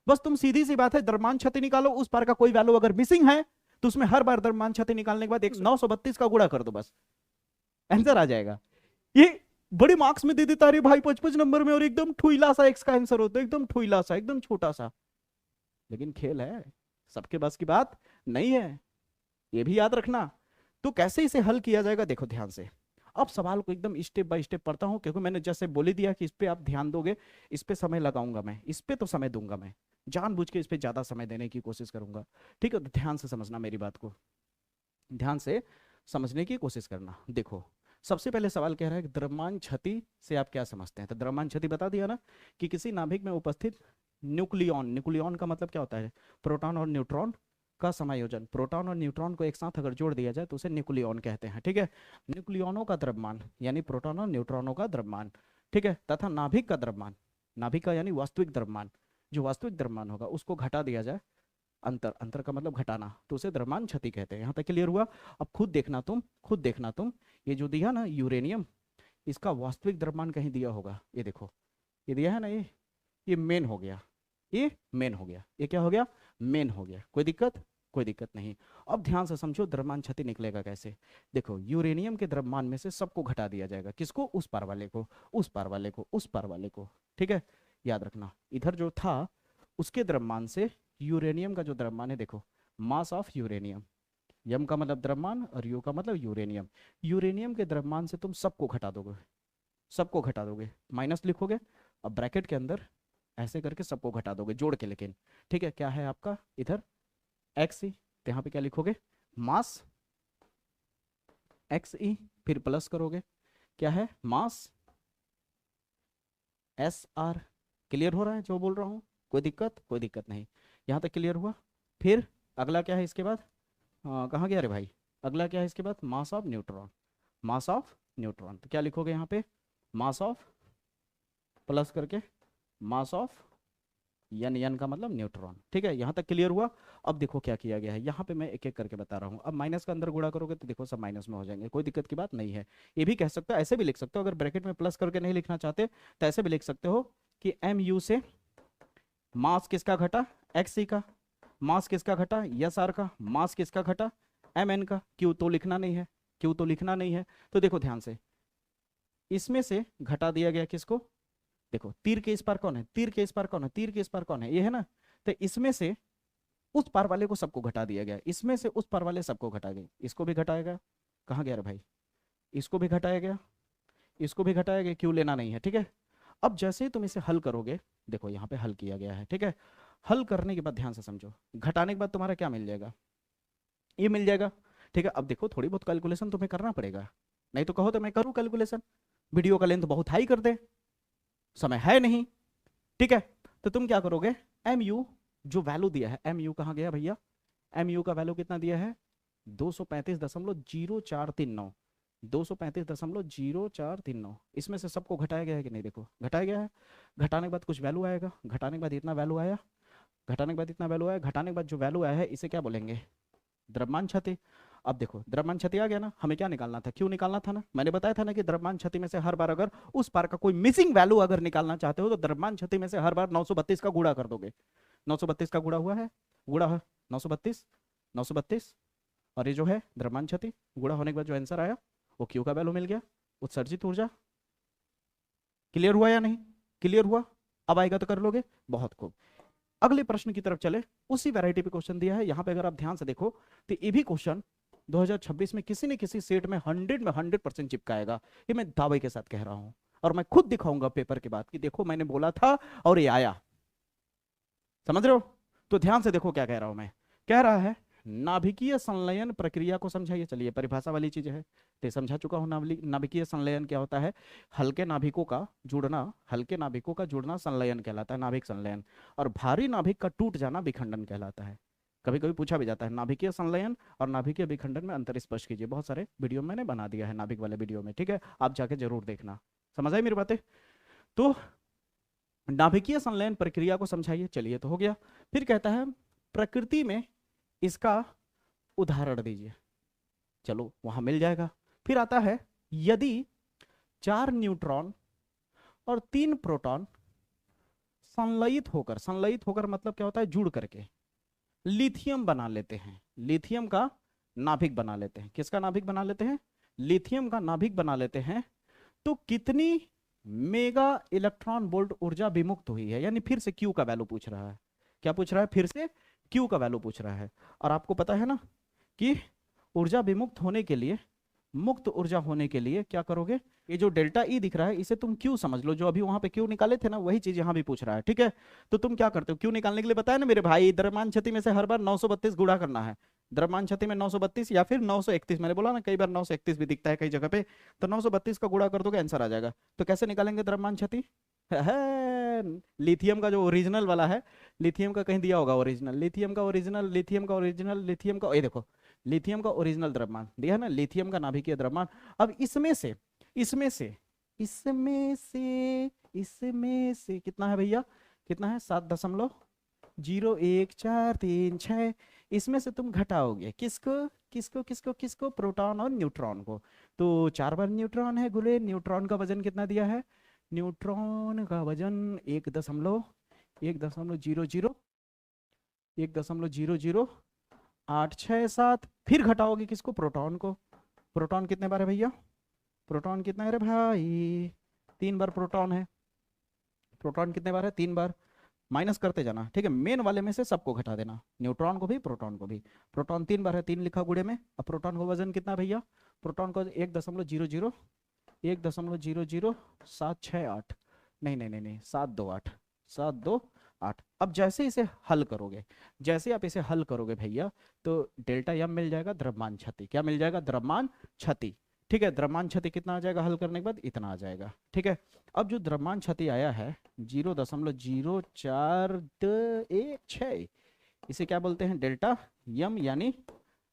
बस तुम सीधी सी बात है द्रव्यमान क्षति निकालो, उस पार का कोई वैल्यू अगर मिसिंग है तो उसमें हर बार द्रव्यमान क्षति निकालने के बाद 932 का गुणा कर दो, बस आंसर आ जाएगा। ये बड़े मार्क्स में दे देता है भाई 55 नंबर में, और एकदम ठुईला सा एक्स का आंसर होता है, एकदम ठुईला सा, एकदम छोटा सा। लेकिन खेल है, सबके बस की बात नहीं है, ये भी याद रखना। तो कैसे इसे हल किया जाएगा, देखो ध्यान से। अब सवाल को एकदम स्टेप बाय स्टेप पढ़ता हूं, क्योंकि मैंने जैसे बोल दिया कि इस पे आप ध्यान दोगे, इस पे समय लगाऊंगा मैं, इस पे तो समय दूंगा मैं, जानबूझ के इस पे ज्यादा समय देने की कोशिश करूंगा। ठीक है, तो ध्यान से समझना मेरी बात को, ध्यान से समझने की कोशिश करना। देखो सबसे पहले सवाल कह रहा है कि द्रव्यमान क्षति से आप क्या समझते हैं। तो द्रव्यमान क्षति बता दिया ना, कि किसी नाभिक में उपस्थित न्यूक्लियॉन, न्यूक्लियॉन का मतलब क्या होता है, प्रोटॉन और न्यूट्रॉन का समायोजन, प्रोटॉन और न्यूट्रॉन को एक साथ अगर जोड़ दिया जाए तो उसे न्यूक्लियॉन कहते हैं, ठीक है। न्यूक्लियॉनों का द्रव्यमान यानी प्रोटॉन और न्यूट्रॉनों का द्रव्यमान, ठीक है, तथा नाभिक का द्रव्यमान, नाभिक का यानी वास्तविक द्रव्यमान, जो वास्तविक द्रव्यमान होगा उसको घटा दिया जाए, अंतर, अंतर का मतलब घटाना, तो उसे द्रव्यमान क्षति कहते हैं। यहाँ तक क्लियर हुआ। अब खुद देखना तुम, ये जो दिया ना यूरेनियम, इसका वास्तविक द्रव्यमान कहीं दिया होगा, ये देखो, ये दिया है ना, ये मेन हो गया, ये मेन हो गया, ये क्या हो गया, मेन हो गया। कोई दिक्कत? कोई दिक्कत नहीं। अब ध्यान से समझो द्रव्यमान क्षति निकलेगा कैसे। देखो यूरेनियम के द्रव्यमान में से सबको घटा दिया जाएगा, किसको? उस पार वाले को, उस पार वाले को, उस पार वाले को, ठीक है। याद रखना इधर जो था उसके द्रव्यमान से यूरेनियम का जो द्रव्यमान है, देखो मास ऑफ यूरेनियम, यम का मतलब द्रव्यमान और यू का मतलब यूरेनियम, यूरेनियम के द्रव्यमान से तुम सबको घटा दोगे, सबको घटा दोगे, माइनस लिखोगे, अब ब्रैकेट के अंदर ऐसे करके सबको घटा दोगे जोड़ के, लेकिन ठीक है, क्या है आपका इधर एक्स ई, तो यहाँ पे क्या लिखोगे, मास एक्स ई, फिर प्लस करोगे, क्या है, मास एस आर। क्लियर हो रहा है जो बोल रहा हूँ? कोई दिक्कत? कोई दिक्कत नहीं। यहाँ तक क्लियर हुआ। फिर अगला क्या है इसके बाद, कहाँ गया रे भाई, अगला क्या है इसके बाद, mass of neutron, mass of neutron, तो क्या लिखोगे यहाँ पे, मास ऑफ प्लस करके मास ऑफ यन, यन का मतलब न्यूट्रॉन, ठीक है। यहाँ तक क्लियर हुआ। अब देखो क्या किया गया है, यहाँ पे मैं एक एक करके बता रहा हूँ। अब माइनस का अंदर गुणा करोगे तो देखो सब माइनस में हो जाएंगे, कोई दिक्कत की बात नहीं है। ये भी कह सकते हो, ऐसे भी लिख सकते हो, अगर ब्रैकेट में प्लस करके नहीं लिखना चाहते तो ऐसे भी लिख सकते हो कि एम यू से मास किसका घटा, एक्स सी का, मास किसका घटा, यस आर का, मास किसका घटा, एम एन का। क्यों तो लिखना नहीं है, क्यों तो लिखना नहीं है। तो देखो ध्यान से, इसमें से घटा दिया गया किसको, देखो तीर के इस पार कौन है, तीर के इस पार कौन है, तीर के इस पार कौन है, ये है ना। तो इसमें से उस पार वाले को सबको घटा दिया गया, इसमें से उस पार वाले सबको घटा गए, इसको भी घटाया गया, कहाँ गया रे भाई, इसको भी घटाया गया, इसको भी घटाया गया, क्यों लेना नहीं है, ठीक है। अब जैसे ही तुम इसे हल करोगे, देखो यहाँ पे हल किया गया है, ठीक है। हल करने के बाद ध्यान से समझो, घटाने के बाद तुम्हारा क्या मिल जाएगा, ये मिल जाएगा, ठीक है। अब देखो थोड़ी बहुत कैलकुलेशन तुम्हें करना पड़ेगा, नहीं तो कहो तो मैं करूँ कैलकुलेशन, वीडियो का लेंथ बहुत हाई कर दे, समय है नहीं, ठीक है। तो तुम क्या करोगे, एम यू जो वैल्यू दिया है, एम यू कहाँ गया भैया, एम यू का वैल्यू कितना दिया है, 235.0439, 235.0439, इसमें से सबको घटाया गया है कि नहीं, देखो घटाया गया है। घटाने के बाद कुछ वैल्यू आएगा, घटाने के बाद इतना वैल्यू आया, घटाने के बाद इतना वैल्यू आया, घटाने के बाद जो वैल्यू आया है इसे क्या बोलेंगे, द्रव्यमान क्षति। अब देखो द्रव्यमान क्षति आ गया ना, हमें क्या निकालना था, क्यों निकालना था ना, मैंने बताया था ना कि द्रव्यमान क्षति में से हर बार अगर उस पार का कोई मिसिंग वैल्यू अगर निकालना चाहते हो तो द्रव्यमान क्षति में से हर बार 932 का गुणा कर दोगे। 932 का गुणा हुआ है, गुणा है 932, 932, और ये जो है द्रव्यमान क्षति, गुणा होने के बाद जो आंसर आया वो क्यू का वैल्यू मिल गया, उत्सर्जित ऊर्जा। क्लियर हुआ या नहीं, क्लियर हुआ। अब आएगा तो कर लोगे, बहुत खूब। अगले प्रश्न की तरफ चले, उसी वैरायटी पे क्वेश्चन दिया है। यहाँ पे अगर आप ध्यान से देखो तो ये भी क्वेश्चन 2026 में किसी न किसी सेट में 100% चिपकाएगा, ये मैं दावे के साथ कह रहा हूं, और मैं खुद दिखाऊंगा पेपर के बाद कि देखो मैंने बोला था और ये आया, समझ रहे हो। तो ध्यान से देखो क्या कह रहा हूं मैं, कह रहा है नाभिकीय संलयन प्रक्रिया को समझाइए। चलिए परिभाषा वाली चीज है तो समझा चुका हूं, नाभिकीय संलयन क्या होता है, हल्के नाभिकों का जुड़ना, हल्के नाभिकों का जुड़ना संलयन कहलाता है, नाभिक संलयन, और भारी नाभिक का टूट जाना विखंडन कहलाता है। कभी कभी पूछा भी जाता है नाभिकीय संलयन और नाभिकीय विखंडन में अंतर स्पष्ट कीजिए, बहुत सारे वीडियो मैंने बना दिया है नाभिक वाले वीडियो में, ठीक है, आप जाके जरूर देखना। समझ आई मेरी बातें। तो नाभिकीय संलयन प्रक्रिया को समझाइए, चलिए तो हो गया। फिर कहता है प्रकृति में इसका उदाहरण दीजिए, चलो वहां मिल जाएगा। फिर आता है यदि 4 न्यूट्रॉन और 3 प्रोटॉन संलयित होकर मतलब क्या होता है, जुड़ करके लिथियम बना लेते हैं, लिथियम का नाभिक बना लेते हैं। किसका नाभिक बना लेते हैं, लिथियम का नाभिक बना लेते हैं, तो कितनी मेगा इलेक्ट्रॉन वोल्ट ऊर्जा विमुक्त हुई है, यानी फिर से क्यू का वैल्यू पूछ रहा है। क्या पूछ रहा है, फिर से क्यू का वैल्यू पूछ रहा है। और आपको पता है ना कि ऊर्जा विमुक्त होने के लिए, मुक्त ऊर्जा होने के लिए क्या करोगे, ये जो डेल्टा ई दिख रहा है इसे तुम क्यू समझ लो, जो अभी वहां पे क्यू निकाले थे ना वही चीज यहां भी पूछ रहा है, ठीक है। तो तुम क्या करते हो, क्यू निकालने के लिए बताया ना मेरे भाई, द्रव्यमान क्षति में से हर बार 932 गुणा करना है, द्रव्यमान क्षति में 932 या फिर 931, मैंने बोला ना कई बार 931 भी दिखता है कई जगह पे, तो 932 का गुणा कर दोगे आंसर आ जाएगा। तो कैसे निकालेंगे द्रव्यमान क्षति, लिथियम का जो ओरिजिनल वाला है, लिथियम का कहीं दिया होगा ओरिजिनल, लिथियम का ओरिजिनल, लिथियम का ओरिजिनल, लिथियम का, ये देखो लिथियम का ओरिजिनल द्रव्यमान दिया है ना, लिथियम का नाभिकीय द्रव्यमान। अब इसमें से इसमें से इसमें से इसमें से कितना है भैया, कितना है, 7.014336। इसमें से तुम घटाओगे किसको किसको किसको किसको, प्रोटॉन और न्यूट्रॉन को। तो 4 बार न्यूट्रॉन है गुले, न्यूट्रॉन का वजन कितना दिया है, न्यूट्रॉन का वजन 1.00 फिर घटाओगे किसको, प्रोटॉन को। प्रोटॉन कितने बार है भैया, प्रोटॉन कितना है रे भाई, 3 बार प्रोटॉन है। प्रोटॉन कितने बार है, 3 बार। माइनस करते जाना, ठीक है, मेन वाले में से सबको घटा देना, न्यूट्रॉन को भी प्रोटॉन को भी। प्रोटॉन 3 बार है, 3 लिखा गुड़े में। अब प्रोटॉन का वजन कितना भैया, प्रोटॉन का 1.00 नहीं नहीं नहीं नहीं 728। अब जैसे इसे हल करोगे, जैसे आप इसे हल करोगे भैया, तो डेल्टा यम मिल जाएगा द्रव्यमान क्षति। क्या मिल जाएगा, द्रव्यमान क्षति। ठीक है, द्रव्यमान क्षति कितना आ जाएगा हल करने के बाद, इतना आ जाएगा। ठीक है, अब जो द्रव्यमान क्षति आया है 0.0416, इसे क्या बोलते हैं, डेल्टा यम यानी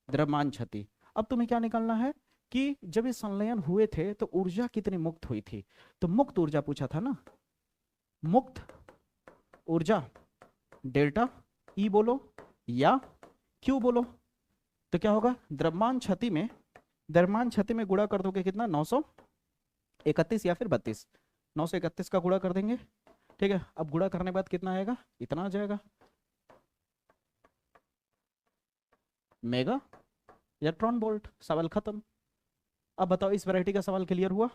द्रव्यमान क्षति। अब तुम्हें क्या निकालना है कि जब ये संलयन हुए थे तो ऊर्जा कितनी मुक्त हुई थी, तो मुक्त ऊर्जा पूछा था ना, मुक्त ऊर्जा डेल्टा ई बोलो या क्यू बोलो, तो क्या होगा, द्रव्यमान क्षति में गुणा कर दोगे कितना, 931 या फिर 32, 931 का गुणा कर देंगे। ठीक है, अब गुणा करने के बाद कितना आएगा, इतना आ जाएगा, मेगा इलेक्ट्रॉन वोल्ट। सवाल खत्म। अब बताओ, इस वैरायटी का सवाल क्लियर हुआ।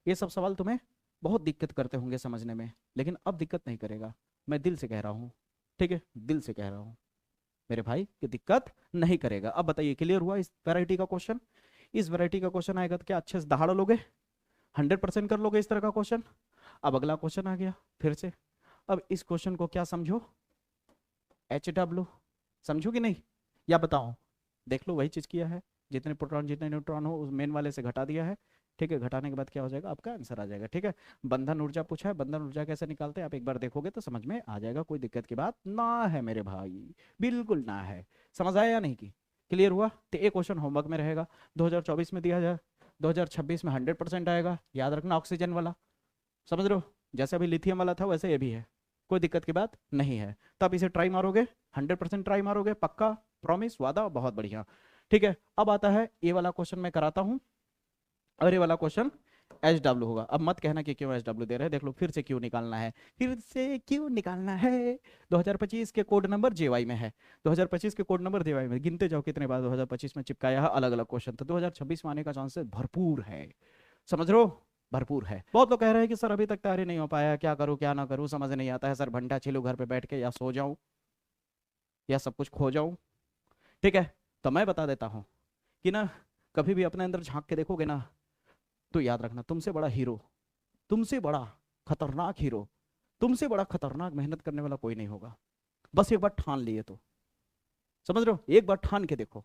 ये सब सवाल तुम्हें बहुत दिक्कत करते होंगे समझने में, लेकिन अब दिक्कत नहीं करेगा, मैं दिल से कह रहा हूँ। ठीक है, दिल से कह रहा हूँ मेरे भाई कि दिक्कत नहीं करेगा। अब बताइए, क्लियर हुआ इस वैरायटी का क्वेश्चन। इस वैरायटी का क्वेश्चन आएगा तो क्या अच्छे से दहाड़ लोगे, 100% कर लोगे इस तरह का क्वेश्चन। अब अगला क्वेश्चन आ गया फिर से। अब इस क्वेश्चन को क्या समझो, HW समझो कि नहीं, या बताओ, देख लो वही चीज किया है, जितने प्रोटॉन जितने न्यूट्रॉन हो उस मेन वाले से घटा दिया है। ठीक है, घटाने के बाद क्या हो जाएगा, आपका आंसर आ जाएगा। ठीक है, बंधन ऊर्जा पूछा है, बंधन ऊर्जा कैसे निकालते हैं आप एक बार देखोगे तो समझ में आ जाएगा, कोई दिक्कत की बात ना है मेरे भाई, बिल्कुल ना है। समझ आया या नहीं की, क्लियर हुआ। तो एक क्वेश्चन होमवर्क में रहेगा, 2024 में दिया जाए, 2026 में 100% आएगा, याद रखना, ऑक्सीजन वाला। समझ रहे हो, जैसे अभी लिथियम वाला था वैसे ये भी है, कोई दिक्कत की बात नहीं है। तो आप इसे ट्राई मारोगे, 100% ट्राई मारोगे, पक्का, प्रॉमिस, वादा, बहुत बढ़िया। ठीक है, अब आता है ये वाला क्वेश्चन मैं कराता हूं, और ये वाला क्वेश्चन HW होगा। अब मत कहना कि क्यों HW दे रहे हैं, देख लो फिर से क्यों निकालना है, फिर से क्यों निकालना है। 2025 के कोड नंबर JY में है, 2025 के कोड नंबर JY में, गिनते जाओ कितने बार 2025 में चिपकाया है अलग अलग क्वेश्चन, तो 2026 में आने का चांसेस भरपूर है, समझ रहे हो, भरपूर है। बहुत लोग कह रहे हैं कि सर अभी तक तैयारी नहीं हो पाया, क्या करूं क्या ना करूं, समझ नहीं आता है सर, भंटा छिलूं घर पे बैठ के, या सो जाऊं या सब कुछ खो जाऊं। ठीक है, तो मैं बता देता हूं कि ना, कभी भी अपने अंदर झांक के देखोगे ना, तो याद रखना, तुमसे बड़ा हीरो, तुमसे बड़ा खतरनाक हीरो, तुमसे बड़ा खतरनाक मेहनत करने वाला कोई नहीं होगा। बस एक बार ठान लिए तो, समझ रहे हो, एक बार ठान के देखो,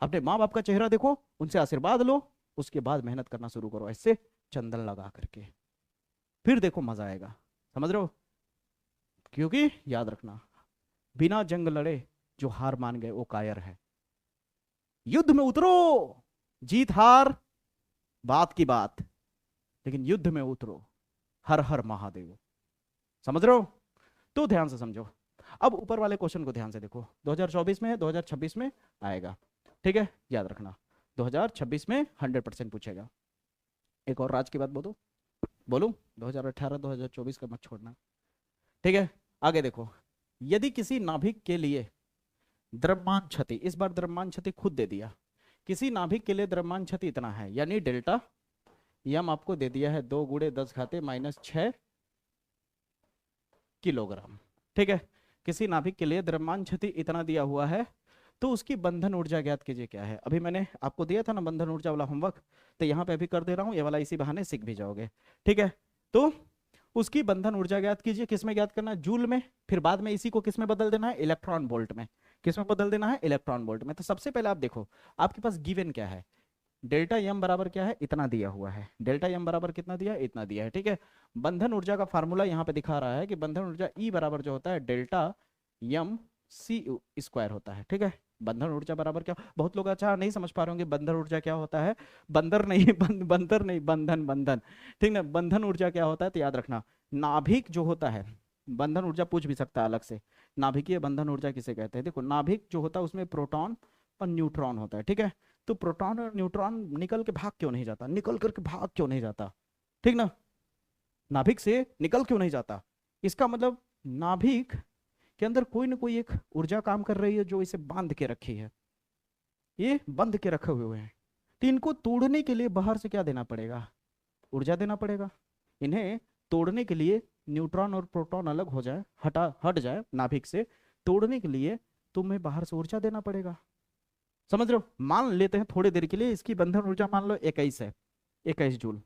अपने माँ बाप का चेहरा देखो, उनसे आशीर्वाद लो, उसके बाद मेहनत करना शुरू करो, ऐसे चंदन लगा करके, फिर देखो मजा आएगा। समझ रहे हो, क्योंकि याद रखना, बिना जंग लड़े जो हार मान गए वो कायर है। युद्ध में उतरो, जीत हार बात की बात, लेकिन युद्ध में उतरो, हर हर महादेव। समझ रहे हो, तो ध्यान से समझो। अब ऊपर वाले क्वेश्चन को ध्यान से देखो, 2024 में 2026 में आएगा। ठीक है, याद रखना 2026 में 100% पूछेगा। एक और राज की बात बोलो, 2018 2024 का मत छोड़ना। ठीक है, आगे देखो, यदि किसी नाभिक के लिए द्रव्यमान क्षति, इस बार द्रव्यमान क्षति खुद दे दिया, किसी नाभिक के लिए द्रव्यमान क्षति इतना है, यानी डेल्टा यम आपको दे दिया है 2 × 10⁻⁶ किलोग्राम। ठीक है, किसी नाभिक के लिए द्रव्यमान क्षति इतना दिया हुआ है, तो उसकी बंधन ऊर्जा ज्ञात कीजिए क्या है। अभी मैंने आपको दिया था ना बंधन ऊर्जा वाला होमवर्क, तो यहाँ पे अभी कर दे रहा हूँ, ये वाला इसी बहाने सीख भी जाओगे। ठीक है, तो उसकी बंधन ऊर्जा ज्ञात कीजिए, किसमें ज्ञात करना है, जूल में, फिर बाद में इसी को किसमें बदल देना है, इलेक्ट्रॉन वोल्ट में। किसमें बदल देना है, इलेक्ट्रॉन वोल्ट में। तो सबसे पहले आप देखो आपके पास गिवन क्या है, डेल्टा एम बराबर क्या है, इतना दिया हुआ है। डेल्टा एम बराबर कितना दिया है, इतना दिया है, ठीक है। बंधन ऊर्जा का फार्मूला यहाँ पे दिखा रहा है कि बंधन ऊर्जा ई बराबर जो होता है डेल्टा एम सी स्क्वायर होता है, ठीक है। बंधन ऊर्जा बराबर क्या, बहुत लोग अच्छा नहीं समझ पा रहे होंगे बंधन ऊर्जा क्या होता है। बंदर नहीं बंदर नहीं, बंधन बंधन, ठीक ना। बंधन ऊर्जा क्या होता है तो याद रखना, नाभिक जो होता है, बंधन ऊर्जा पूछ भी सकता है अलग से, नाभिकीय बंधन ऊर्जा किसे कहते हैं। देखो नाभिक जो होता है उसमें प्रोटॉन और न्यूट्रॉन होता है, ठीक है। तो प्रोटॉन और न्यूट्रॉन निकल के भाग क्यों नहीं जाता, निकल करके भाग क्यों नहीं जाता, ठीक ना। नाभिक से निकल क्यों नहीं जाता, इसका मतलब नाभिक के अंदर कोई ना कोई एक ऊर्जा काम कर रही है जो इसे बांध के रखी है, ये बंध के रखे हुए हैं। तो इनको तोड़ने के लिए बाहर से क्या देना पड़ेगा, ऊर्जा देना पड़ेगा। इन्हें तोड़ने के लिए न्यूट्रॉन और प्रोटॉन अलग हो जाए, हट जाए नाभिक से, तोड़ने के लिए तुम्हें बाहर से ऊर्जा देना पड़ेगा। समझ रहे हो। मान लेते हैं थोड़ी देर के लिए इसकी बंधन ऊर्जा मान लो 21 है, 21 जूल,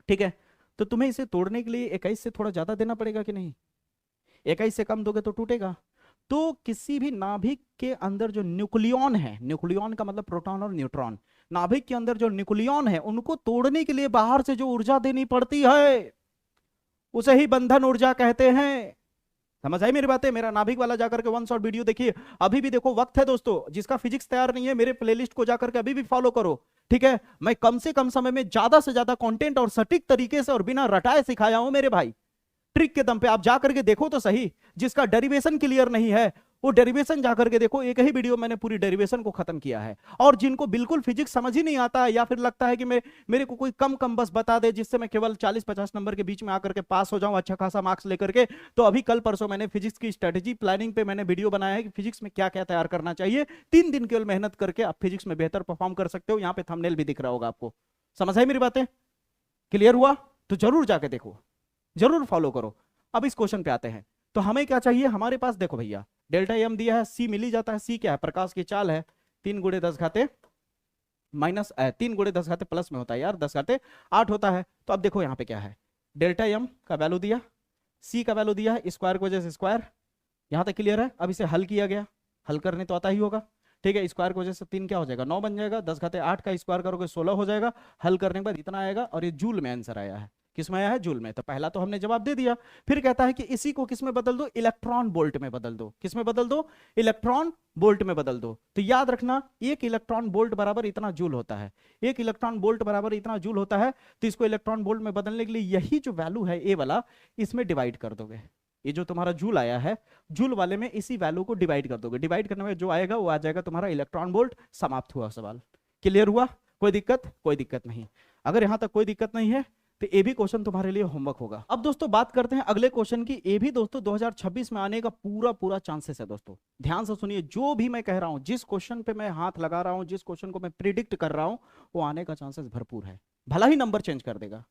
ठीक है। तो तुम्हें इसे तोड़ने के लिए 21 से थोड़ा ज्यादा देना पड़ेगा कि नहीं, 21 से कम दोगे तो टूटेगा। तो किसी भी नाभिक के अंदर जो न्यूक्लियॉन है, न्यूक्लियॉन का मतलब प्रोटॉन और न्यूट्रॉन, नाभिक के अंदर जो न्यूक्लियॉन है उनको तोड़ने के लिए बाहर से जो ऊर्जा देनी पड़ती है उसे ही बंधन ऊर्जा कहते हैं। समझ आई मेरी बातें। मेरा नाभिक वाला जाकर के वन शॉट वीडियो देखिए, अभी भी देखो, वक्त है दोस्तों। जिसका फिजिक्स तैयार नहीं है मेरे प्लेलिस्ट को जाकर के अभी भी फॉलो करो, ठीक है। मैं कम से कम समय में ज्यादा से ज्यादा कंटेंट और सटीक तरीके से और बिना रटाए सिखाया हूं मेरे भाई, ट्रिक के दम पे। आप जा करके देखो तो सही, जिसका डेरिवेशन क्लियर नहीं है वो डेरिवेशन जाकर के देखो। एक ही वीडियो मैंने पूरी डेरिवेशन को खत्म किया है। और जिनको बिल्कुल फिजिक्स समझ ही नहीं आता है या फिर लगता है कि मेरे को कोई कम बस बता दे जिससे मैं केवल 40-50 नंबर के बीच में आकर के पास हो जाऊं अच्छा खासा मार्क्स लेकर के, तो अभी कल परसों मैंने फिजिक्स की स्ट्रेटेजी प्लानिंग पे मैंने वीडियो बनाया है कि फिजिक्स में क्या क्या तैयार करना चाहिए। 3 दिन केवल मेहनत करके आप फिजिक्स में बेहतर परफॉर्म कर सकते हो। यहाँ पे थंबनेल भी दिख रहा होगा आपको। समझ आई मेरी बातें, क्लियर हुआ तो जरूर जाके देखो, जरूर फॉलो करो। अब इस क्वेश्चन पे आते हैं। तो हमें क्या चाहिए, हमारे पास देखो भैया डेल्टा एम दिया है, सी मिल ही जाता है। सी क्या है, प्रकाश की चाल है, 3 गुणे 10 घाते माइनस 3 गुणे 10 घाते प्लस में होता है यार, 10 घाते 8 होता है। तो अब देखो यहाँ पे क्या है, डेल्टा एम का वैल्यू दिया, सी का वैल्यू दिया है, स्क्वायर की वजह से स्क्वायर। यहाँ तक क्लियर है। अब इसे हल किया गया, हल करने तो आता ही होगा, ठीक है। स्क्वायर की वजह से 3 क्या हो जाएगा, 9 बन जाएगा। 10 घाते 8 का स्क्वायर करोगे 16 हो जाएगा। हल करने के बाद इतना आएगा और ये जूल में आंसर आया है। किस में आया है, जूल में। तो पहला तो हमने जवाब दे दिया। फिर कहता है कि इसी को किस में बदल दो, इलेक्ट्रॉन वोल्ट में बदल दो। किस में बदल दो, इलेक्ट्रॉन वोल्ट में बदल दो। तो याद रखना 1 इलेक्ट्रॉन वोल्ट बराबर इतना जूल होता है, 1 इलेक्ट्रॉन वोल्ट बराबर इतना जूल होता है। तो इसको इलेक्ट्रॉन वोल्ट में बदलने के लिए यही जो वैल्यू है ए वाला, इसमें डिवाइड कर दोगे। ये जो तुम्हारा जूल आया है, जूल वाले में इसी वैल्यू को डिवाइड कर दोगे। डिवाइड करने में जो आएगा वो आ जाएगा तुम्हारा इलेक्ट्रॉन वोल्ट। समाप्त हुआ सवाल। क्लियर हुआ, कोई दिक्कत, कोई दिक्कत नहीं। अगर यहां तक कोई दिक्कत नहीं है तो ये भी क्वेश्चन तुम्हारे लिए होमवर्क होगा। अब दोस्तों बात करते हैं अगले क्वेश्चन की। ये भी दोस्तों 2026 में आने का पूरा पूरा चांसेस है दोस्तों। ध्यान से सुनिए, जो भी मैं कह रहा हूं, जिस क्वेश्चन पे मैं हाथ लगा रहा हूं, जिस क्वेश्चन को मैं प्रिडिक्ट कर रहा हूं, वो आने का चांसेस भरपूर है। भला ही नंबर चेंज कर देगा,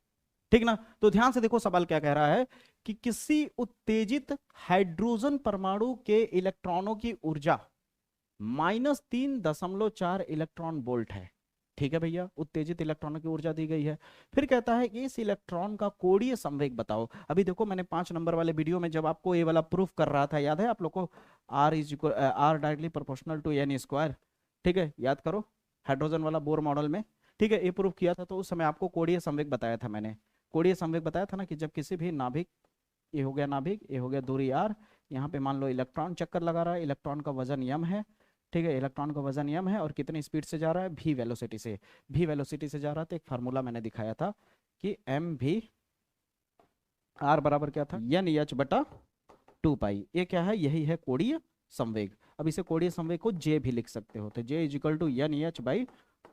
ठीक ना। तो ध्यान से देखो सवाल क्या कह रहा है कि किसी उत्तेजित हाइड्रोजन परमाणु के इलेक्ट्रॉनों की ऊर्जा -3.4 इलेक्ट्रॉन वोल्ट है, ठीक है भैया। उत्तेजित इलेक्ट्रॉनों की ऊर्जा दी गई है। फिर कहता है कि इस इलेक्ट्रॉन का कोणीय संवेग बताओ। अभी देखो मैंने 5 नंबर वाले वीडियो में जब आपको ये वाला प्रूफ कर रहा था, याद है आप लोग को, R directly proportional to n square, ठीक है, याद करो, हाइड्रोजन वाला बोर मॉडल में, ठीक है, ये प्रूफ किया था। तो उस समय आपको कोणीय संवेग बताया था मैंने। कोणीय संवेग बताया था ना कि जब किसी भी नाभिक, ये हो गया नाभिक, ये हो गया दूरी r, यहाँ पे मान लो इलेक्ट्रॉन चक्कर लगा रहा है, इलेक्ट्रॉन का वजन m है, ठीक है, इलेक्ट्रॉन का वजन m है और कितनी स्पीड से जा रहा है, v वेलोसिटी से। v वेलोसिटी से जा रहा था। एक फार्मूला मैंने दिखाया था कि mv r बराबर क्या था, n h बटा 2 पाई। ये क्या है, यही है कोणीय संवेग। अब इसे कोणीय संवेग को j भी लिख सकते हो, तो j equal to n h by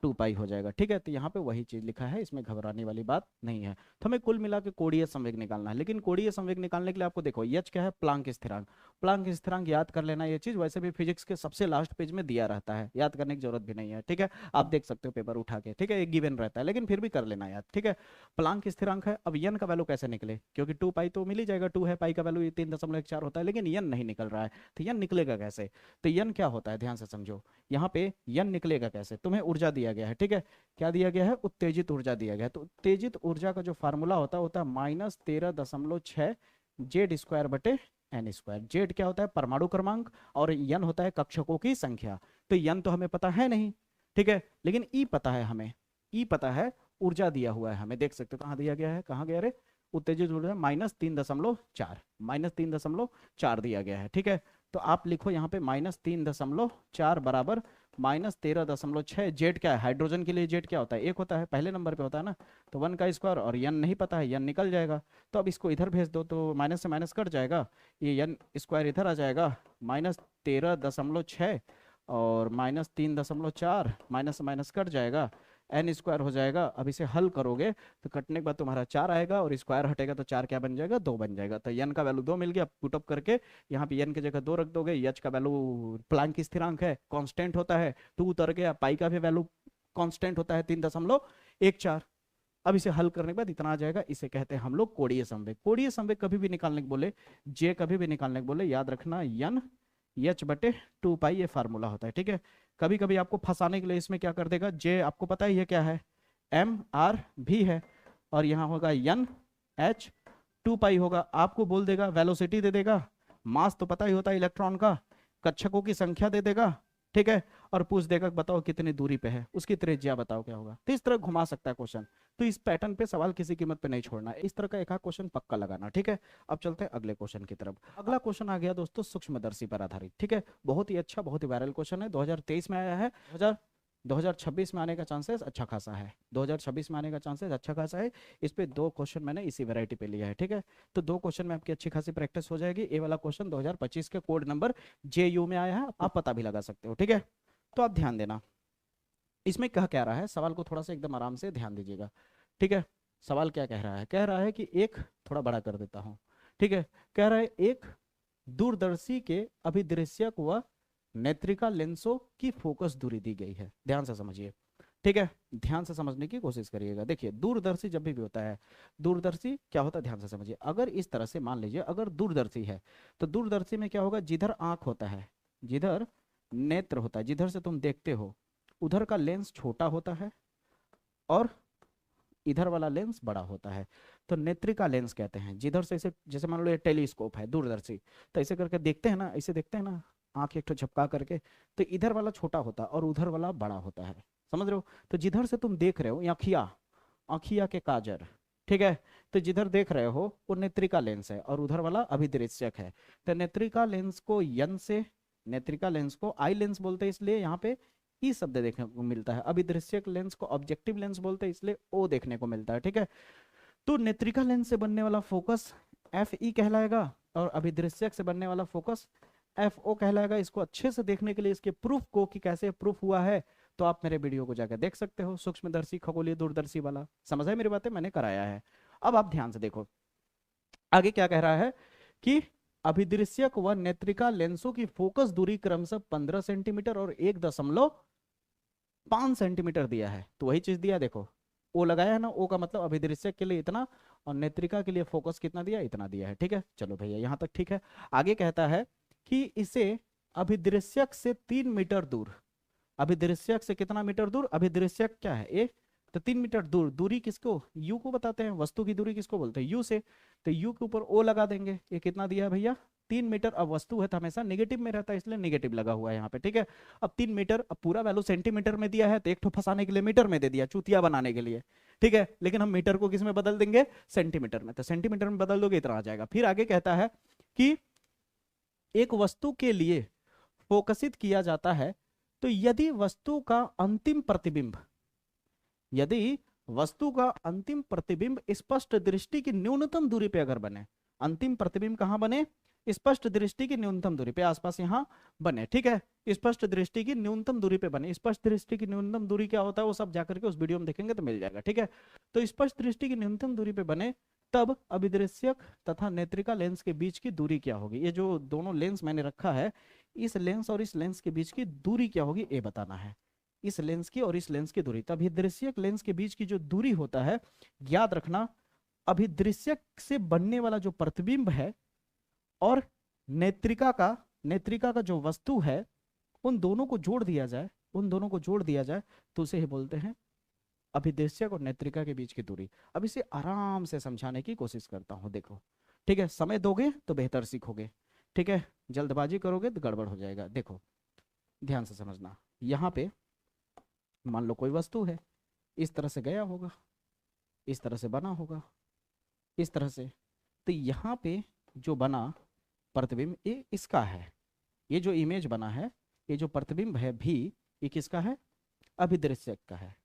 2 pi हो जाएगा, ठीक है। तो यहाँ पे वही चीज लिखा है, इसमें घबराने वाली बात नहीं है। तो हमें कुल मिला के कोणीय संवेग निकालना है। लेकिन कोणीय संवेग निकालने के लिए आपको देखो h क्या है, प्लांक स्थिरांक। प्लांक स्थिरांक याद कर लेना। ये चीज वैसे भी फिजिक्स के सबसे लास्ट पेज में दिया रहता है, याद करने की जरूरत भी नहीं है, ठीक है। आप देख सकते हो पेपर उठा के, ठीक है, एक गिवन रहता है, लेकिन फिर भी कर लेना याद, ठीक है। प्लांक स्थिरांक है। अब n का वैल्यू कैसे निकले, क्योंकि 2 पाई तो मिल ही जाएगा, 2 है, पाई का वैल्यू 3.14 होता है, लेकिन n नहीं निकल रहा है। तो n निकलेगा कैसे, तो n क्या होता है, ध्यान से समझो। यहाँ पे n निकलेगा कैसे, तुम्हें ऊर्जा दिया गया है, ठीक है, क्या दिया गया है, उत्तेजित ऊर्जा दिया गया है। तो उत्तेजित ऊर्जा का जो फार्मूला होता है -13.6 जेड स्क्वायर बटे एन स्क्वायर। जेड क्या होता है, परमाणु क्रमांक, और एन होता है कक्षकों की संख्या। तो एन तो हमें पता है नहीं, ठीक है, लेकिन ई पता है हमें। ई पता है, ऊर्जा दिया हुआ है हमें, देख सकते हो कहाँ दिया गया है, कहाँ गया रे, उत्तेजित ऊर्जा -3.4, -3.4 दिया गया है। ठीक है, तो आप लिखो यहाँ पे -3.4 बराबर -13.6। जेड क्या है, हाइड्रोजन के लिए जेड क्या होता है, 1 होता है, पहले नंबर पे होता है ना, तो 1 का स्क्वायर, और यन नहीं पता है, यन निकल जाएगा, तो अब इसको इधर भेज दो तो माइनस से माइनस कट जाएगा, ये यन स्क्वायर इधर आ जाएगा, -13.6 और -3.4, माइनस से माइनस कट जाएगा, एन स्क्वायर हो जाएगा। अब इसे हल करोगे तो कटने के बाद तुम्हारा 4 आएगा, और स्क्वायर हटेगा तो 4 क्या बन जाएगा, 2 बन जाएगा। तो यन का वैल्यू 2 मिल गया, पुट अप करके यहाँ पे यन की जगह 2 रख दोगे, एच का वैल्यू प्लैंक की स्थिरांक है, कांस्टेंट होता है, 2 उतर गया, पाई का भी वैल्यू कांस्टेंट होता है 3.14। अब इसे हल करने के बाद इतना आ जाएगा, इसे कहते हैं हम लोग कोणीय संवेग। कोणीय संवेग कभी भी निकालने के बोले, जे कभी भी निकालने के बोले, याद रखना यन h/2 पाई ये फार्मूला होता है। ठीक है, कभी कभी आपको फंसाने के लिए इसमें क्या कर देगा, जे आपको पता है ये क्या है, mr भी है, और यहाँ होगा यन h 2 पाई होगा, आपको बोल देगा वेलोसिटी दे देगा, मास तो पता ही होता है इलेक्ट्रॉन का, कक्षकों की संख्या दे देगा। ठीक है, और पूछ देगा बताओ कितनी दूरी पे है, उसकी त्रिज्या बताओ क्या होगा। तो इस तरह घुमा सकता है क्वेश्चन, तो इस पैटर्न पे सवाल किसी कीमत पे नहीं छोड़ना, इस तरह का एक क्वेश्चन पक्का लगाना। ठीक है, अब चलते हैं अगले क्वेश्चन की तरफ। अगला क्वेश्चन आ गया दोस्तों सूक्ष्मदर्शी पर आधारित। ठीक है, बहुत ही अच्छा, बहुत ही वायरल क्वेश्चन है, 2023 में आया है, 2026 में आने का चांसेस अच्छा खासा है, 2026 में आने का चांसेस अच्छा खासा है। इस पे 2 क्वेश्चन मैंने इसी वैरायटी पे लिया है। ठीक है, तो 2 क्वेश्चन में आपकी अच्छी खासी प्रैक्टिस हो जाएगी। ये वाला क्वेश्चन 2025 के कोड नंबर JU में आया है, आप पता भी लगा सकते हो। ठीक है, तो आप ध्यान देना, इसमें कह रहा है, सवाल को थोड़ा सा एकदम आराम से ध्यान दीजिएगा। ठीक है, सवाल क्या कह रहा है, कह रहा है कि एक, थोड़ा बड़ा कर देता हूं, ठीक है, कह रहा है एक दूरदर्शी के अभिदृश्यक व नेत्रिका लेंसों की फोकस दूरी दी गई है। ध्यान से समझिए, ठीक है, ध्यान से समझने की कोशिश करिएगा। देखिए, दूरदर्शी जब भी होता है, दूरदर्शी क्या होता है, ध्यान से समझिए। अगर इस तरह से मान लीजिए, अगर दूरदर्शी है, तो दूरदर्शी में क्या होगा, जिधर आंख होता है, जिधर नेत्र होता है, जिधर से तुम देखते हो, उधर का लेंस छोटा होता है और इधर वाला लेंस बड़ा होता है, तो नेत्रिका लेंस कहते हैं। जिधर से, इसे जैसे मान लो ये टेलीस्कोप है दूरदर्शी, तो ऐसे करके देखते हैं ना, ऐसे देखते हैं ना, आंख एक तो झपका करके, तो इधर वाला छोटा होता है और उधर वाला बड़ा होता है, समझ रहे हो। तो जिधर से तुम देख रहे हो, आँखिया, आँखिया के काजर, ठीक है, तो जिधर देख रहे हो वो नेत्रिका लेंस है, और उधर वाला अभिदृश्यक है। तो नेत्रिका लेंस को यन से, नेत्रिका लेंस को आई लेंस बोलते हैं, इसलिए यहाँ पे ई शब्द देखने को मिलता है। अभिदृश्यक लेंस को ऑब्जेक्टिव लेंस बोलते हैं, इसलिए ओ देखने को मिलता है। ठीक है, तो नेत्रिका लेंस से बनने वाला फोकस FE कहलाएगा, और अभिदृश्यक से बनने वाला फोकस FO कहलाएगा। इसको अच्छे से देखने के लिए, इसके प्रूफ को कि कैसे प्रूफ हुआ है, तो आप मेरे वीडियो को जाकर देख सकते हो, सूक्ष्मदर्शी, खगोलीय, दूरदर्शी वाला। समझ है मेरी बातें, मैंने कराया है। अब आप ध्यान से देखो आगे क्या कह रहा है, कि अभिदृश्यक व नेत्रिका लेंसों की फोकस दूरी क्रमशः 15 सेंटीमीटर और 1.5 सेंटीमीटर दिया है। तो वही चीज दिया, देखो ओ लगाया है ना, ओ का मतलब अभिदृश्यक के लिए इतना, और नेत्रिका के लिए फोकस कितना दिया, इतना दिया है। ठीक है, चलो भैया यहां तक ठीक है। आगे कहता है कि इसे अभिदृश्यक से 3 मीटर दूर, अभिदृश्यक से कितना मीटर दूर, अभिदृश्यक क्या है, ए, तो 3 मीटर दूर, दूरी किसको, यू को बताते हैं, वस्तु की दूरी किसको बोलते हैं, यू से, तो यू के ऊपर ओ लगा देंगे। ये कितना दिया है भैया, 3 मीटर। अब वस्तु है तो हमेशा नेगेटिव में रहता है, इसलिए नेगेटिव लगा हुआ है यहाँ पे। ठीक है, अब 3 मीटर, अब पूरा वैल्यू सेंटीमीटर में दिया है, तो एक ठो फंसाने के लिए मीटर में दे दिया, चूतिया बनाने के लिए। ठीक है, लेकिन हम मीटर को किस में बदल देंगे, सेंटीमीटर में, तो सेंटीमीटर में बदल दोगे इतना आ जाएगा। फिर आगे कहता है कि एक वस्तु के लिए फोकसित किया जाता है, तो यदि वस्तु का अंतिम प्रतिबिंब, यदि वस्तु का अंतिम प्रतिबिंब स्पष्ट दृष्टि की न्यूनतम दूरी पे अगर बने, अंतिम प्रतिबिंब कहां बने, स्पष्ट दृष्टि की न्यूनतम दूरी पे, आसपास यहां बने। ठीक है, स्पष्ट दृष्टि की न्यूनतम दूरी पे बने। स्पष्ट दृष्टि की न्यूनतम दूरी क्या होता है, वो सब जाकर के उस वीडियो में देखेंगे तो मिल जाएगा। ठीक है, तो स्पष्ट दृष्टि की न्यूनतम दूरी पे बने, तब अभिदृश्यक तथा नेत्रिका लेंस के बीच की दूरी क्या होगी। ये जो दोनों लेंस मैंने रखा है, इस लेंस और इस लेंस के बीच की दूरी क्या होगी, ये बताना है। इस लेंस की और इस लेंस की दूरी, तब अभिदृश्यक लेंस के बीच की जो दूरी होता है, याद रखना, अभिदृश्यक से बनने वाला जो प्रतिबिंब है और नेत्रिका का जो वस्तु है, उन दोनों को जोड़ दिया जाए, उन दोनों को जोड़ दिया जाए, तो उसे ही बोलते हैं अभिदृश्यक और नेत्रिका के बीच की दूरी। अब इसे आराम से समझाने की कोशिश करता हूं, देखो। ठीक है, समय दोगे तो बेहतर सीखोगे, ठीक है, जल्दबाजी करोगे तो गड़बड़ हो जाएगा। देखो ध्यान से समझना, यहाँ पे मान लो कोई वस्तु है, इस तरह से गया होगा, इस तरह से बना होगा, इस तरह से। तो यहाँ पे जो बना प्रतिबिंब ये इसका है, ये जो इमेज बना है, ये जो प्रतिबिंब है भी, ये किसका है? अभिदृश्यक का है,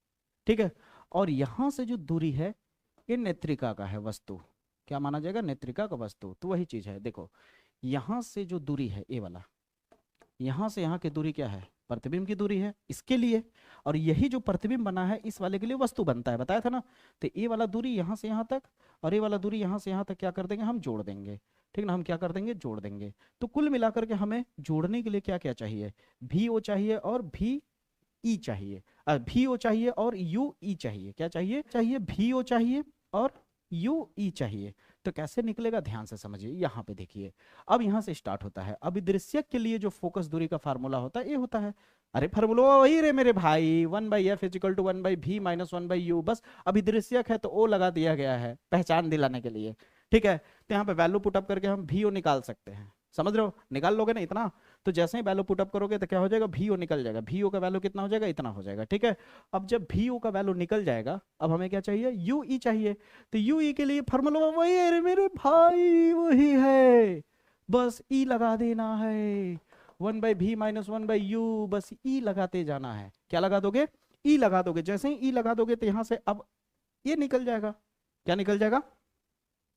ठीक है। और यहां से जो दूरी है ये नेत्रिका का है, वस्तु क्या माना जाएगा? नेत्रिका का वस्तु। तो वही चीज है, देखो यहां से जो दूरी है ये वाला, यहां से यहां की दूरी क्या है? प्रतिबिंब की दूरी है इसके लिए। और यही जो प्रतिबिंब बना है इस वाले के लिए वस्तु बनता है, बताया था ना। तो ये वाला दूरी यहां से यहां तक और ये वाला दूरी यहां से यहां तक क्या कर देंगे? हम जोड़ देंगे, ठीक ना। हम क्या कर देंगे? जोड़ देंगे। तो कुल मिलाकर के हमें जोड़ने के लिए क्या क्या चाहिए? भी ओ चाहिए और भी ई चाहिए, भी ओ चाहिए और यू ई चाहिए। क्या चाहिए? चाहिए भी ओ चाहिए और यू ई चाहिए। तो कैसे निकलेगा? ध्यान से समझिए, यहाँ पे देखिए। अब यहाँ से स्टार्ट होता है। अभिदृश्यक के लिए जो फोकस दूरी का फार्मूला होता है ये होता है, अरे फार्मूला वही रे मेरे भाई, 1/f equal to 1/v minus 1/u। बस अभिदृश्यक है तो ओ लगा दिया गया है पहचान दिलाने के लिए, ठीक है। तो यहाँ पे वैल्यू पुटअप करके हम भी ओ निकाल सकते हैं, समझ रहे हो? निकाल लोगे ना इतना, तो जैसे ही वैल्यू पुटअप करोगे तो क्या हो जाएगा? भी ओ निकल जाएगा। भी ओ का वैल्यू कितना हो जाएगा? इतना हो जाएगा, ठीक है। अब जब भी ओ का वैल्यू निकल जाएगा, अब हमें क्या चाहिए? यू ई चाहिए। तो यू ई के लिए फार्मूला वही है रे मेरे भाई, वही है, बस ई लगा देना है। 1/v माइनस 1/u, बस ई लगाते जाना है। क्या लगा दोगे? ई लगा दोगे। जैसे ही ई लगा दोगे तो यहां से अब ये निकल जाएगा। क्या निकल जाएगा?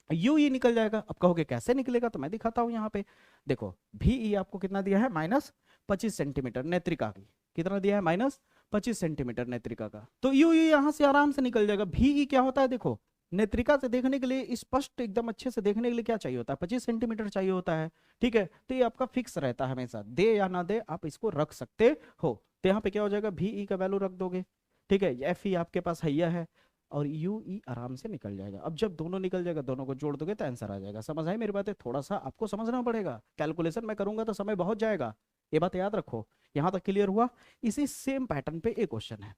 यू ई निकल जाएगा। अब कहोगे कैसे निकलेगा? तो मैं दिखाता हूं यहाँ पे। देखो भी ई आपको कितना दिया है? -25 सेंटीमीटर नेत्रिका की। कितना दिया है? -25 सेंटीमीटर नेत्रिका का। तो यू ई यहां से आराम से निकल जाएगा। भी ई क्या होता है? देखो नेत्रिका से देखने के लिए, स्पष्ट एकदम अच्छे से देखने के लिए क्या चाहिए होता है? 25 सेंटीमीटर चाहिए होता है, ठीक है। तो ये आपका फिक्स रहता है हमेशा, दे या ना दे आप इसको रख सकते हो। तो यहाँ पे क्या हो जाएगा? भी ई का वैल्यू रख दोगे, ठीक है। एफ ई आपके पास हैया है और यू ई आराम से निकल जाएगा। अब जब दोनों निकल जाएगा, दोनों को जोड़ दोगे तो आंसर आ जाएगा। समझ आई मेरी बातें? थोड़ा सा आपको समझना पड़ेगा, कैलकुलेशन मैं करूंगा तो समय बहुत जाएगा, ये बात याद रखो। यहां तक क्लियर हुआ? इसी सेम पैटर्न पे एक क्वेश्चन है,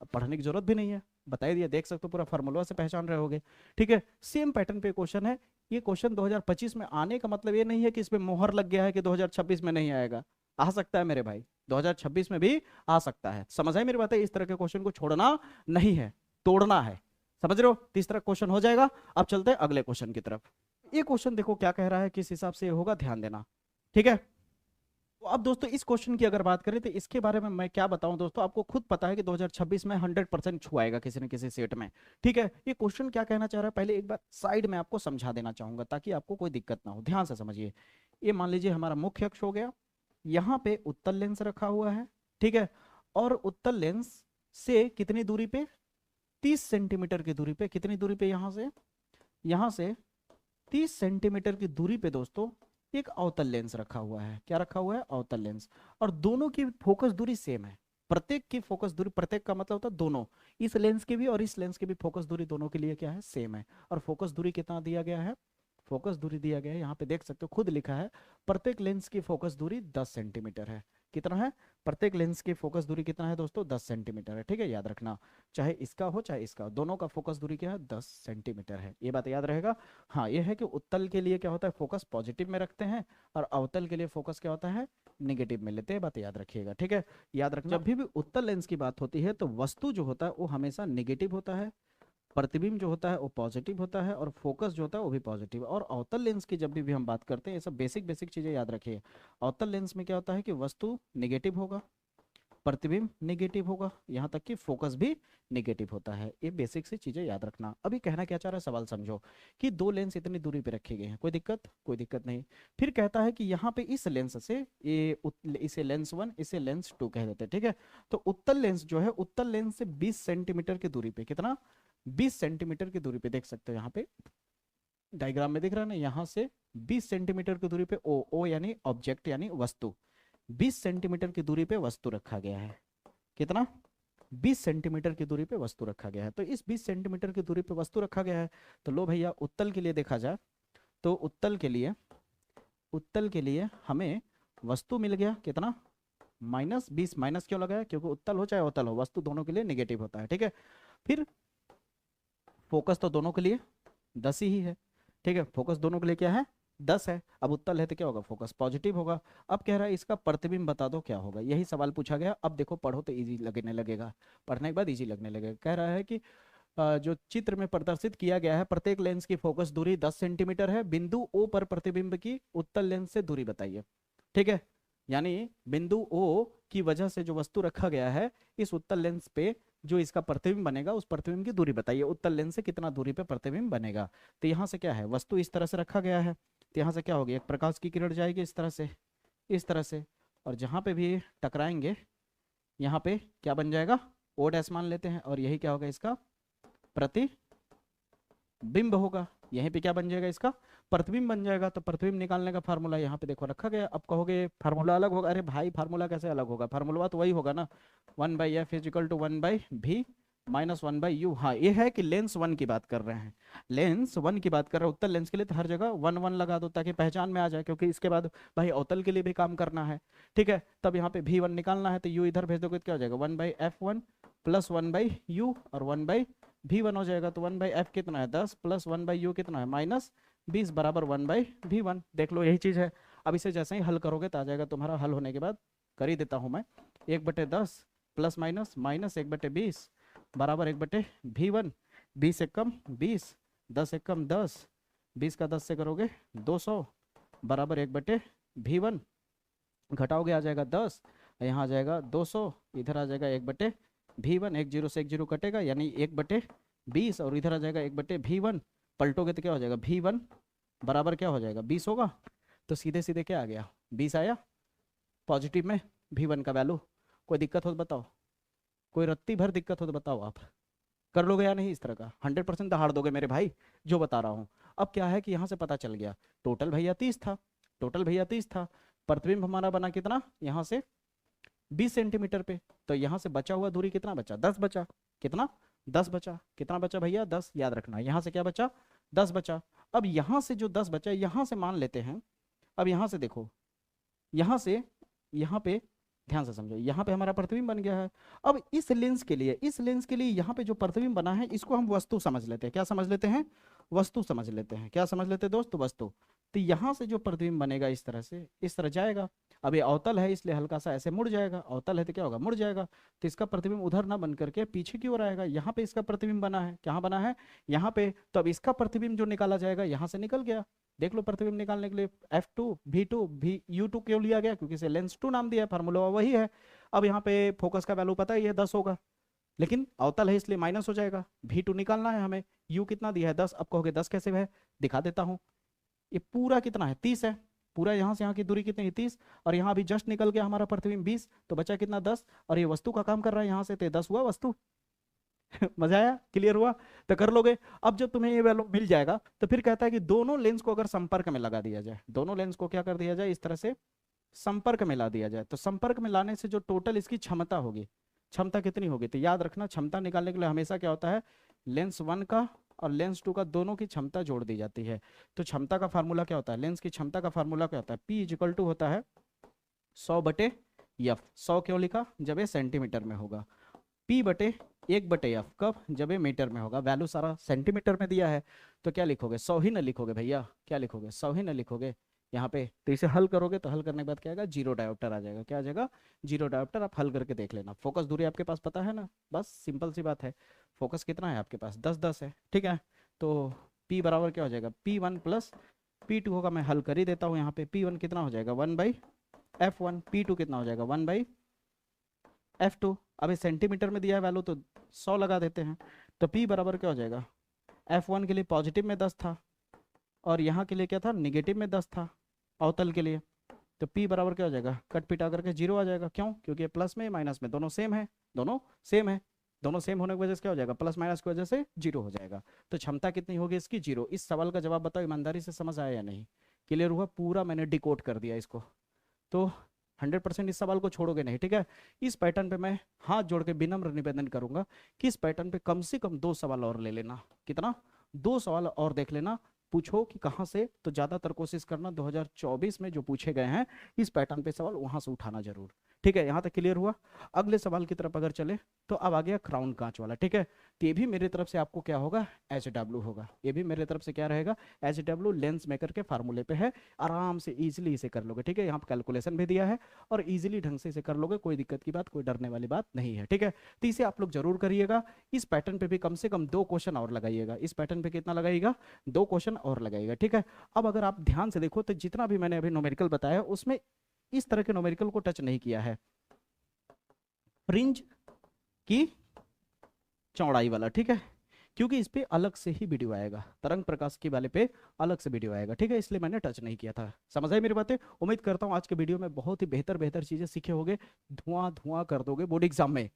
अब पढ़ने की जरूरत भी नहीं है, बता दिया, देख सकते हो पूरा फार्मूला से पहचान रहे होगे, ठीक है। सेम पैटर्न पे क्वेश्चन है। ये क्वेश्चन 2025 में आने का मतलब ये नहीं है कि इसमें मोहर लग गया है कि 2026 में नहीं आएगा, आ सकता है मेरे भाई, 2026 में भी आ सकता है। समझ आए मेरी बात है? इस तरह के क्वेश्चन को छोड़ना नहीं है, तोड़ना है, समझ रहे हो? तीसरा क्वेश्चन हो जाएगा। अब चलते हैं अगले क्वेश्चन की तरफ। ये क्वेश्चन देखो क्या कह रहा है, किस हिसाब से होगा, ध्यान देना, ठीक है। तो अब दोस्तों इस क्वेश्चन की अगर बात करें तो इसके बारे में मैं क्या बताऊं दोस्तों, आपको खुद पता है कि 2026 में 100% छुआएगा किसी न किसी सेट में, ठीक है। ये क्वेश्चन क्या कहना चाह रहा है, पहले एक बार साइड में आपको समझा देना चाहूंगा ताकि आपको कोई दिक्कत ना हो। ध्यान से समझिए। ये मान लीजिए हमारा मुख्य अक्ष हो गया, यहाँ पे उत्तल लेंस रखा हुआ है, ठीक है। और उत्तल लेंस से कितनी दूरी पे? 30 सेंटीमीटर की दूरी पे। कितनी दूरी पे? यहां से 30 सेंटीमीटर की दूरी पे दोस्तों एक अवतल लेंस रखा हुआ है। क्या रखा हुआ है? अवतल लेंस। और दोनों की फोकस दूरी सेम है। प्रत्येक की फोकस दूरी, प्रत्येक का मतलब होता है दोनों, इस लेंस की भी और इस लेंस की भी फोकस दूरी दोनों के लिए क्या है? सेम है। और फोकस दूरी कितना दिया गया है? फोकस दूरी दिया गया है, यहाँ पे देख सकते हो, खुद लिखा है, प्रत्येक लेंस की फोकस दूरी 10 सेंटीमीटर है। कितना है? प्रत्येक लेंस की फोकस दूरी कितना है दोस्तों? 10 सेंटीमीटर है, ठीक है। याद रखना, चाहे इसका हो चाहे इसका, दोनों का फोकस दूरी क्या है? 10 सेंटीमीटर है। ये बात याद रहेगा। हाँ, ये है कि उत्तल के लिए क्या होता है? फोकस पॉजिटिव में रखते हैं और अवतल के लिए फोकस क्या होता है? निगेटिव में लेते हैं। बात याद रखिएगा, ठीक है। याद रखना, जब भी उत्तल लेंस की बात होती है तो वस्तु जो होता है वो हमेशा निगेटिव होता है, प्रतिबिंब जो होता है वो पॉजिटिव होता है और फोकस जो होता है वो भी पॉजिटिव। और अवतल लेंस की जब भी हम बात करते हैं, ये सब बेसिक बेसिक चीजें याद रखिए। अवतल लेंस में क्या होता है कि वस्तु निगेटिव होगा, प्रतिबिंब निगेटिव होगा, यहाँ तक कि फोकस भी निगेटिव होता है। ये बेसिक सी चीजें याद रखना। अभी कहना क्या चाह रहा है, सवाल समझो कि दो लेंस इतनी दूरी पे रखे गए हैं, कोई दिक्कत? कोई दिक्कत नहीं। फिर कहता है कि यहाँ पे इस लेंस से इसे लेंस 1, इसे लेंस 2 कह देते हैं, ठीक है। तो उत्तल लेंस जो है, उत्तल लेंस से 20 सेंटीमीटर की दूरी पे, कितना? 20 सेंटीमीटर की दूरी पे, देख सकते हो यहाँ पे डायग्राम में दिख रहा है ना, यहाँ से 20 सेंटीमीटर की दूरी पे ओ यानी ऑब्जेक्ट यानी वस्तु, 20 सेंटीमीटर की दूरी पे वस्तु रखा गया है। कितना? 20 सेंटीमीटर की दूरी पे वस्तु रखा गया है। तो इस 20 सेंटीमीटर की दूरी पे वस्तु रखा गया है। तो लो भैया, उत्तल के लिए देखा जाए तो उत्तल के लिए हमें वस्तु मिल गया कितना? -20। माइनस क्यों लगाया? क्योंकि उत्तल हो चाहे अवतल हो, वस्तु दोनों के लिए निगेटिव होता है, ठीक है। फिर फोकस तो दोनों के लिए 10 ही है, ठीक है। फोकस दोनों के लिए क्या है? 10 है। अब उत्तल है तो क्या होगा, फोकस पॉजिटिव होगा। अब कह रहा है इसका प्रतिबिंब बता दो क्या होगा, यही सवाल पूछा गया। अब देखो पढ़ो तो इजी लगने लगेगा, पढ़ने के बाद इजी लगने लगेगा। कह रहा है कि जो चित्र में प्रदर्शित किया गया है, प्रत्येक लेंस की फोकस दूरी 10 सेंटीमीटर है। बिंदु ओ पर प्रतिबिंब की उत्तल लेंस से दूरी बताइए। ठीक है, यानी बिंदु ओ की वजह से जो वस्तु रखा गया है, इस उत्तल लेंस पे जो इसका प्रतिबिंब बनेगा, उस प्रतिबिंब की दूरी बताइए। उत्तल लेंस से कितना दूरी पे प्रतिबिंब बनेगा। तो यहाँ से क्या है, वस्तु इस तरह से रखा गया है, तो यहाँ से क्या होगी, एक प्रकाश की किरण जाएगी इस तरह से, इस तरह से, और जहाँ पे भी टकराएंगे यहाँ पे क्या बन जाएगा, ओ डैश मान लेते हैं, और यही क्या होगा, इसका प्रतिबिंब होगा। यहीं पे क्या बन जाएगा, इसका प्रतिबिंब बन जाएगा। तो प्रतिबिंब निकालने का फार्मूला यहाँ पे देखो रखा गया। अब कहोगे फार्मूला अलग होगा, अरे भाई फार्मूला कैसे अलग होगा, फार्मूला तो वही होगा ना, 1/f is equal to 1/v minus 1/u। हाँ, ये है कि लेंस 1 की बात कर रहे हैं, लेंस 1 की बात कर रहे हैं। उत्तल लेंस के लिए तो हर जगह 1 1 लगा दो ताकि पहचान में आ जाए, क्योंकि इसके बाद भाई अवतल के लिए भी काम करना है। ठीक है, तब यहाँ पे v1 निकालना है, तो u इधर भेज दोगे तो क्या हो जाएगा, 1/f1 प्लस 1/u और 1/v1 हो जाएगा। तो 1/f कितना है 10 प्लस 1/u कितना है -20 बराबर 1/v1। देख लो यही चीज है। अब इसे जैसे ही हल करोगे तो आ जाएगा तुम्हारा। हल होने के बाद कर ही देता हूं मैं, 1/10 प्लस माइनस माइनस 1/20 बराबर 1/v1। 20 एक कम 20, 10 एक कम 10, 20 का 10 से करोगे 200 बराबर 1/v1। घटाओगे आ जाएगा 10, यहाँ आ जाएगा 200, इधर आ जाएगा 1/v1। 1 0 से 1 0 कटेगा, यानी 1/20, और इधर आ जाएगा 1/v1। पलटोगे तो क्या हो जाएगा, v1 बराबर क्या हो जाएगा 20 होगा। तो सीधे सीधे क्या आ गया, 20 आया पॉजिटिव में v1 का वैल्यू। कोई दिक्कत हो तो बताओ, कोई रत्ती भर दिक्कत हो तो बताओ, आप कर लोगे या नहीं इस तरह का, 100% दहाड़ दोगे मेरे भाई जो बता रहा हूँ। अब क्या है कि यहाँ से पता चल गया, टोटल भैया 30 था, टोटल भैया 30 था। प्रतिबिंब हमारा बना कितना, यहाँ से 20 सेंटीमीटर पे, तो यहाँ से बचा हुआ दूरी कितना बचा, 10 बचा। कितना, 10 बचा। कितना बचा भैया, 10, याद रखना। यहाँ से क्या बचा, 10 बचा। अब यहाँ से जो 10 बचा, यहाँ से मान लेते हैं, अब यहाँ से देखो, यहाँ से यहाँ पे ध्यान से समझो, यहाँ पे हमारा प्रतिबिंब बन गया है। अब इस लेंस के लिए, इस लेंस के लिए यहाँ पे जो प्रतिबिंब बना है, इसको हम वस्तु समझ लेते हैं। क्या समझ लेते हैं, वस्तु समझ लेते हैं। क्या समझ लेते हैं दोस्त, वस्तु। तो यहाँ से जो प्रतिबिंब बनेगा इस तरह से, इस तरह जाएगा। अब ये अवतल है इसलिए हल्का सा ऐसे मुड़ जाएगा, अवतल है तो क्या होगा, मुड़ जाएगा। तो इसका प्रतिबिंब उधर ना बन करके पीछे की ओर आएगा। यहाँ पे इसका प्रतिबिंब बना है, कहाँ बना है, यहाँ पे। तो अब इसका प्रतिबिंब जो निकाला जाएगा, यहाँ से निकल गया। देख लो प्रतिबिंब निकालने के लिए f2 v2 u2 क्यों लिया गया, क्योंकि इसे लेंस 2 नाम दिया है, फार्मूला वही है। अब यहाँ पे फोकस का वैल्यू पता ही है 10 होगा, लेकिन अवतल है इसलिए माइनस हो जाएगा। v2 निकालना है हमें, u कितना दिया है 10। अब कहोगे 10 कैसे है, दिखा देता हूँ। ये पूरा कितना है 30 है, पूरा यहाँ से यहाँ की दूरी कितनी है 30, और यहाँ अभी जस्ट निकल गया हमारा प्रतिबिंब 20, तो बचा कितना 10, और ये वस्तु का काम कर रहा है यहाँ से, तो 10 हुआ वस्तु। मजा आया, क्लियर हुआ, तो कर लोगे। अब जब तुम्हें ये वैल्यू मिल जाएगा, तो फिर कहता है कि दोनों लेंस को अगर संपर्क में लगा दिया जाए, दोनों लेंस को क्या कर दिया जाए, इस तरह से संपर्क में ला दिया जाए, तो संपर्क में लाने से जो टोटल इसकी क्षमता होगी, क्षमता कितनी होगी, तो याद रखना क्षमता निकालने के लिए हमेशा क्या होता है, लेंस 1 का और लेंस 2 का दोनों की क्षमता जोड़ दी जाती है। तो क्षमता का फार्मूला क्या होता है, लेंस की क्षमता का फार्मूला क्या होता है, P इजिकल टू होता है 100/f। 100 क्यों लिखा, जब ये सेंटीमीटर में होगा। P/1/f कब, जब ये मीटर में होगा। वैल्यू सारा सेंटीमीटर में दिया है, तो क्या लिखोगे, 100 ही ना लिखोगे भैया, क्या लिखोगे, 100 ही ना लिखोगे यहाँ पे। तो इसे हल करोगे तो हल करने के बाद क्या आएगा, 0 डायोप्टर आ जाएगा। क्या आ जाएगा, 0 डायोप्टर। आप हल करके देख लेना। फोकस दूरी आपके पास पता है ना, बस सिंपल सी बात है। फोकस कितना है आपके पास, 10 10 है, ठीक है। तो P बराबर क्या हो जाएगा, P1 प्लस P2 होगा। मैं हल कर ही देता हूँ यहाँ पे। P1 कितना हो जाएगा 1/f1, P2 कितना हो जाएगा 1/f2। अब ये सेंटीमीटर में दिया है वैल्यू, तो 100 लगा देते हैं। तो P बराबर क्या हो जाएगा, f1 के लिए पॉजिटिव में 10 था, और यहाँ के लिए क्या था, निगेटिव में 10 था, अवतल के लिए। तो P बराबर क्या हो जाएगा, कट पिटा करके 0 आ जाएगा। क्यों, क्योंकि प्लस में माइनस में दोनों सेम है, दोनों सेम है। दोनों सेम होने की वजह से क्या हो जाएगा, प्लस माइनस की वजह से 0 हो जाएगा। तो क्षमता कितनी होगी इसकी, 0। इस सवाल का जवाब बताओ ईमानदारी से, समझ आया या नहीं, क्लियर हुआ, पूरा मैंने डिकोड कर दिया इसको। तो 100% इस सवाल को छोड़ोगे नहीं, ठीक है। इस पैटर्न पे मैं हाथ जोड़ के विनम्र निवेदन करूंगा कि इस पैटर्न पे कम से कम 2 सवाल और ले लेना। कितना, 2 सवाल और देख लेना। पूछो कि कहाँ से, तो ज्यादातर कोशिश करना 2024 में जो पूछे गए हैं इस पैटर्न पे सवाल, वहां से उठाना जरूर, ठीक है, यहाँ तक क्लियर हुआ। अगले सवाल की तरफ अगर चले तो अब आ गया क्राउन कांच वाला। ठीक है, तो ये भी मेरी तरफ से आपको क्या होगा, HW होगा। ये भी मेरे तरफ से क्या रहेगा, HW लेंस मेकर के फार्मूले पे है। आराम से इजीली इसे कर लोगे। ठीक है, यहाँ पे कैलकुलेशन भी दिया है और इजीली ढंग से इसे कर लोगे, कोई दिक्कत की बात, कोई डरने वाली बात नहीं है। ठीक है, तो इसे आप लोग जरूर करिएगा। इस पैटर्न पे भी कम से कम 2 क्वेश्चन और लगाइएगा। इस पैटर्न पे कितना लगाइएगा, 2 क्वेश्चन और लगाइएगा। ठीक है, अब अगर आप ध्यान से देखो तो जितना भी मैंने अभी न्यूमेरिकल बताया उसमें इस तरह के न्यूमेरिकल को टच नहीं किया है, फ्रिंज की चौड़ाई वाला। ठीक है, क्योंकि इस पे अलग से ही वीडियो आएगा, तरंग प्रकाश के वाले पे अलग से वीडियो आएगा। ठीक है, इसलिए मैंने टच नहीं किया था। समझ आई मेरी बातें? उम्मीद करता हूँ आज के वीडियो में बहुत ही बेहतर बेहतर चीजें सीखे होगे, धुआं धुआं कर दोगे बोर्ड एग्जाम में।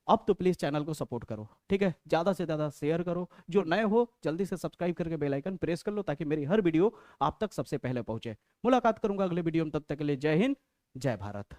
अब तो प्लीज चैनल को सपोर्ट करो। ठीक है, ज्यादा से ज्यादा शेयर करो। जो नए हो जल्दी से सब्सक्राइब करके बेल आइकन प्रेस कर लो ताकि मेरी हर वीडियो आप तक सबसे पहले पहुंचे। मुलाकात करूंगा अगले वीडियो में, तब तक के लिए जय हिंद, जय भारत।